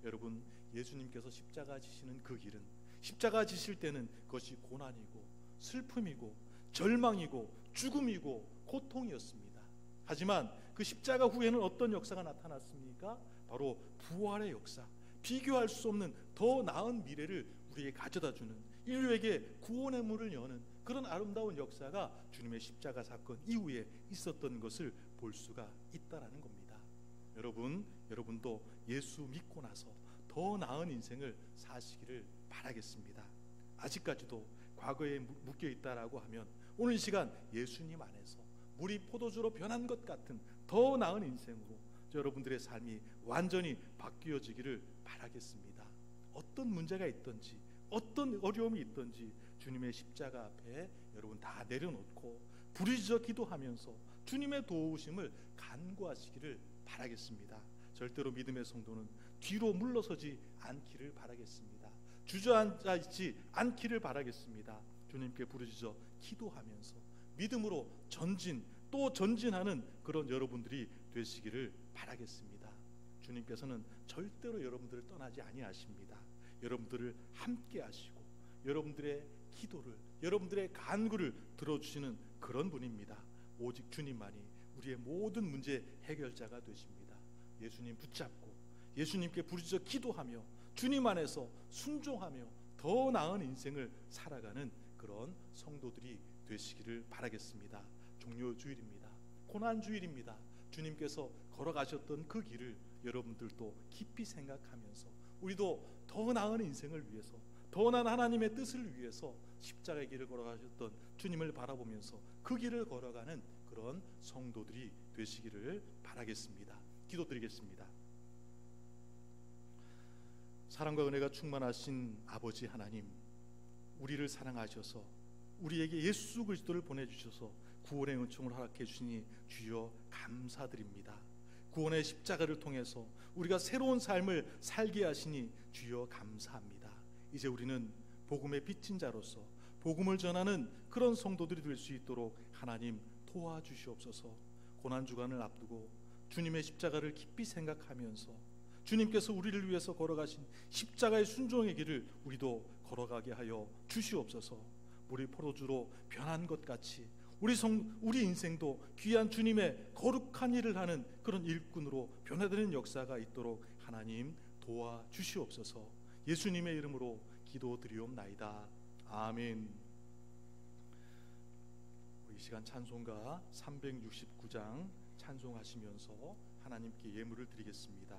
여러분, 예수님께서 십자가 지시는 그 길은 십자가 지실 때는 그것이 고난이고 슬픔이고 절망이고 죽음이고 고통이었습니다. 하지만 그 십자가 후에는 어떤 역사가 나타났습니까? 바로 부활의 역사, 비교할 수 없는 더 나은 미래를 우리에게 가져다주는, 인류에게 구원의 문을 여는 그런 아름다운 역사가 주님의 십자가 사건 이후에 있었던 것을 볼 수가 있다라는 겁니다. 여러분도 예수 믿고 나서 더 나은 인생을 사시기를 바라겠습니다. 아직까지도 과거에 묶여 있다라고 하면 오늘 이 시간 예수님 안에서 물이 포도주로 변한 것 같은 더 나은 인생으로 여러분들의 삶이 완전히 바뀌어지기를 바라겠습니다. 어떤 문제가 있든지 어떤 어려움이 있든지 주님의 십자가 앞에 여러분 다 내려놓고 부르짖어 기도하면서 주님의 도우심을 간구하시기를 바라겠습니다. 절대로 믿음의 성도는 뒤로 물러서지 않기를 바라겠습니다. 주저앉아 있지 않기를 바라겠습니다. 주님께 부르짖어 기도하면서 믿음으로 또 전진하는 그런 여러분들이 되시기를 바라겠습니다. 주님께서는 절대로 여러분들을 떠나지 아니하십니다. 여러분들을 함께 하시고 여러분들의 기도를, 여러분들의 간구를 들어주시는 그런 분입니다. 오직 주님만이 우리의 모든 문제 해결자가 되십니다. 예수님 붙잡고 예수님께 부르짖어 기도하며 주님 안에서 순종하며 더 나은 인생을 살아가는 그런 성도들이 되시기를 바라겠습니다. 종료주일입니다. 고난주일입니다. 주님께서 걸어가셨던 그 길을 여러분들도 깊이 생각하면서 우리도 더 나은 인생을 위해서, 더 원한 하나님의 뜻을 위해서 십자가의 길을 걸어가셨던 주님을 바라보면서 그 길을 걸어가는 그런 성도들이 되시기를 바라겠습니다. 기도드리겠습니다. 사랑과 은혜가 충만하신 아버지 하나님, 우리를 사랑하셔서 우리에게 예수 그리스도를 보내주셔서 구원의 은총을 허락해 주시니 주여 감사드립니다. 구원의 십자가를 통해서 우리가 새로운 삶을 살게 하시니 주여 감사합니다. 이제 우리는 복음의 빚진 자로서 복음을 전하는 그런 성도들이 될 수 있도록 하나님 도와주시옵소서. 고난주간을 앞두고 주님의 십자가를 깊이 생각하면서 주님께서 우리를 위해서 걸어가신 십자가의 순종의 길을 우리도 걸어가게 하여 주시옵소서. 우리 포도주로 변한 것 같이 우리 인생도 귀한 주님의 거룩한 일을 하는 그런 일꾼으로 변화되는 역사가 있도록 하나님 도와주시옵소서. 예수님의 이름으로 기도드리옵나이다. 아멘. 이 시간 찬송가 369장 찬송하시면서 하나님께 예물을 드리겠습니다.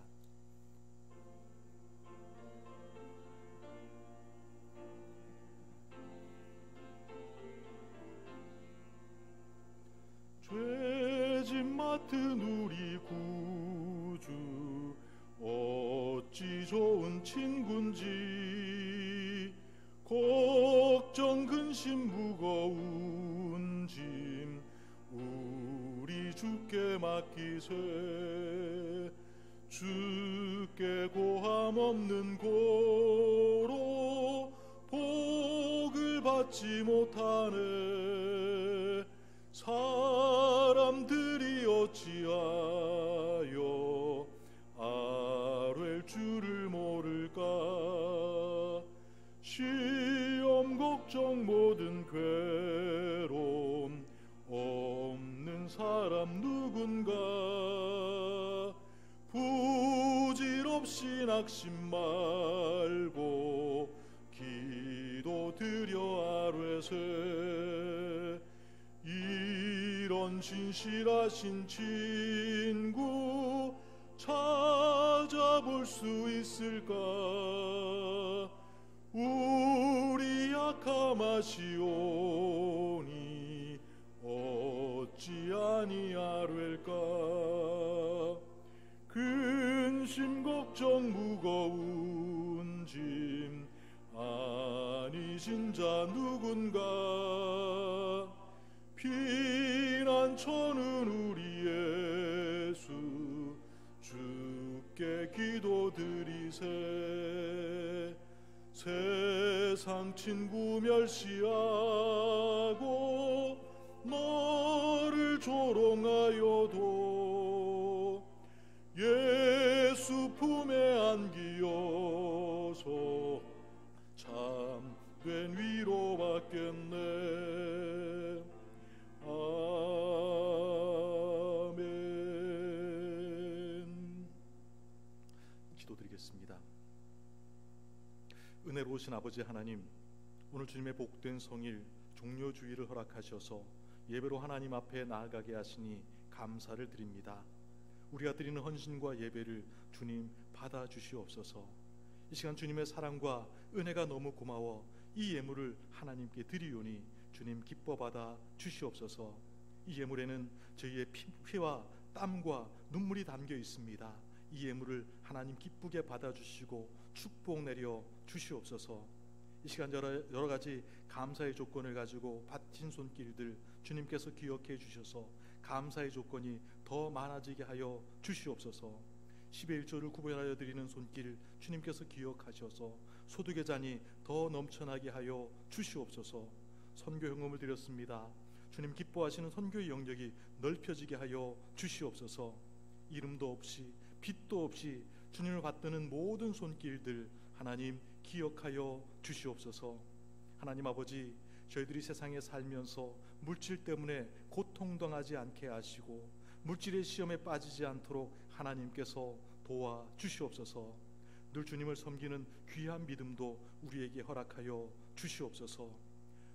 죄짐 맡은 우리 구주 어찌 좋은 친군지 걱정 근심 무거운 짐 우리 주께 맡기세. 주께 고함 없는 고로 복을 받지 못하네. 사람들이 어찌하여 아뢰 줄을 모를까. 시험 걱정 모든 괴로움 없는 사람 누군가. 부질없이 낙심 말고 기도드려 아뢰세. 이런 진실하신 친구 찾아볼 수 있을까. 우리 약함하시오니 어찌 아니하될까. 근심 걱정 무거운 짐 아니신 자 누군가. 피난처는 우리 예수 주께 기도드리세. 세상 친구 멸시하고 너를 조롱하여도 예수 품에 안기어서 참된 위로받겠네. 아멘. 기도드리겠습니다. 은혜로우신 아버지 하나님, 오늘 주님의 복된 성일 종료주의를 허락하셔서 예배로 하나님 앞에 나아가게 하시니 감사를 드립니다. 우리가 드리는 헌신과 예배를 주님 받아주시옵소서. 이 시간 주님의 사랑과 은혜가 너무 고마워 이 예물을 하나님께 드리오니 주님 기뻐 받아 주시옵소서. 이 예물에는 저희의 피와 땀과 눈물이 담겨 있습니다. 이 예물을 하나님 기쁘게 받아주시고 축복 내려 주시옵소서. 이 시간 여러 가지 감사의 조건을 가지고 바친 손길들 주님께서 기억해 주셔서 감사의 조건이 더 많아지게 하여 주시옵소서. 10의 1조를 구별하여 드리는 손길 주님께서 기억하셔서 소득의 잔이 더 넘쳐나게 하여 주시옵소서. 선교 헌금을 드렸습니다. 주님 기뻐하시는 선교의 영역이 넓혀지게 하여 주시옵소서. 이름도 없이 빛도 없이 주님을 받드는 모든 손길들 하나님 기억하여 주시옵소서. 하나님 아버지, 저희들이 세상에 살면서 물질 때문에 고통당하지 않게 하시고 물질의 시험에 빠지지 않도록 하나님께서 도와주시옵소서. 늘 주님을 섬기는 귀한 믿음도 우리에게 허락하여 주시옵소서.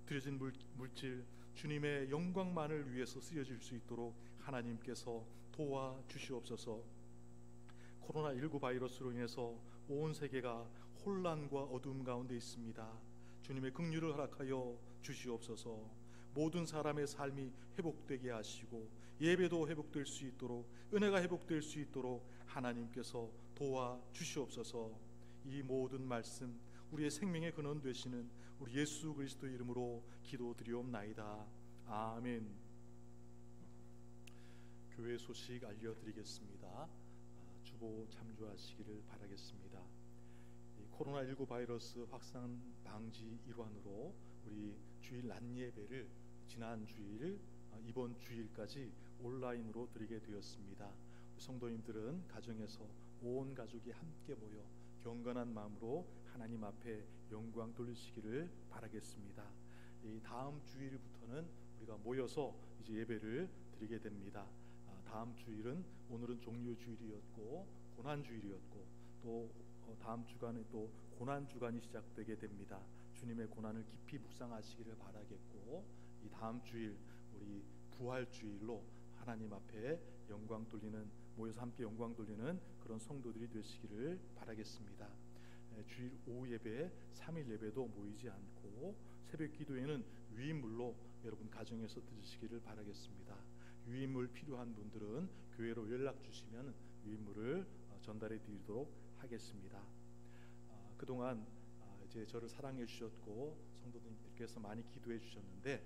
드려진 물질 주님의 영광만을 위해서 쓰여질 수 있도록 하나님께서 도와주시옵소서. 코로나19 바이러스로 인해서 온 세계가 혼란과 어두움 가운데 있습니다. 주님의 긍휼을 허락하여 주시옵소서. 모든 사람의 삶이 회복되게 하시고 예배도 회복될 수 있도록, 은혜가 회복될 수 있도록 하나님께서 도와 주시옵소서. 이 모든 말씀 우리의 생명의 근원 되시는 우리 예수 그리스도 이름으로 기도드리옵나이다. 아멘. 교회 소식 알려드리겠습니다. 주보 참조하시기를 바라겠습니다. 코로나19 바이러스 확산 방지 일환으로 우리 주일 낮 예배를 지난 주일, 이번 주일까지 온라인으로 드리게 되었습니다. 성도님들은 가정에서 온 가족이 함께 모여 경건한 마음으로 하나님 앞에 영광 돌리시기를 바라겠습니다. 이 다음 주일부터는 우리가 모여서 이제 예배를 드리게 됩니다. 다음 주일은 오늘은 종료 주일이었고 고난 주일이었고 또 다음 주간에 또 고난 주간이 시작되게 됩니다. 주님의 고난을 깊이 묵상하시기를 바라겠고, 이 다음 주일 우리 부활 주일로 하나님 앞에 영광 돌리는, 모여서 함께 영광 돌리는 그런 성도들이 되시기를 바라겠습니다. 주일 오후 예배, 3일 예배도 모이지 않고 새벽 기도에는 유인물로 여러분 가정에서 드시기를 바라겠습니다. 유인물 필요한 분들은 교회로 연락 주시면 유인물을 전달해 드리도록 하겠습니다. 그동안 이제 저를 사랑해 주셨고 성도님들께서 많이 기도해 주셨는데,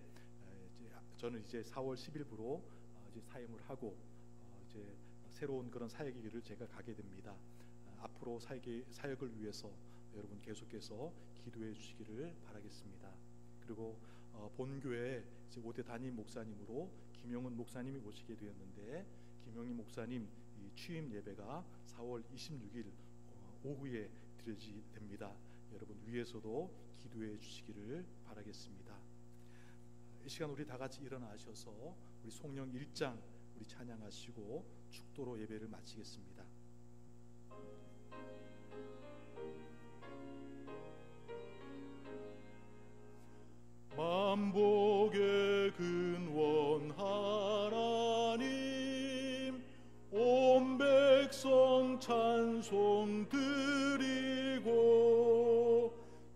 저는 이제 4월 10일부로 이제 사임을 하고 이제 새로운 그런 사역의 길을 제가 가게 됩니다. 앞으로 사역을 위해서 여러분 계속해서 기도해 주시기를 바라겠습니다. 그리고 본교회 이제 5대 담임 목사님으로 김영훈 목사님이 모시게 되었는데, 김영희 목사님 이 취임 예배가 4월 26일 오후에 드려집니다. 여러분 위에서도 기도해 주시기를 바라겠습니다. 이 시간 우리 다 같이 일어나셔서 우리 송영 1장 우리 찬양하시고 축도로 예배를 마치겠습니다. 만복의 근원 하나님, 온 백성 찬송 드리고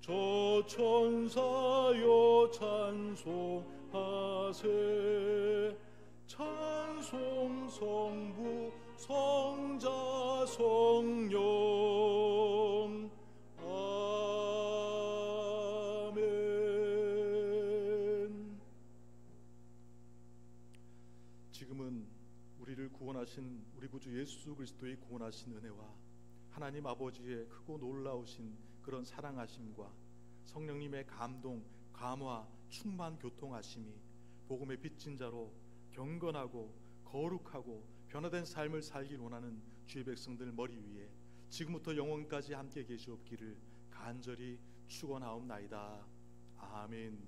저 천사여 찬송하세. 찬송 성부 성자 성령 아멘. 지금은 우리를 구원하신 우리 구주 예수 그리스도의 구원하신 은혜와 하나님 아버지의 크고 놀라우신 그런 사랑하심과 성령님의 감동, 감화, 충만 교통하심이 복음의 빚진 자로 경건하고 거룩하고 변화된 삶을 살길 원하는 주의 백성들 머리 위에 지금부터 영원까지 함께 계시옵기를 간절히 축원하옵나이다. 아멘.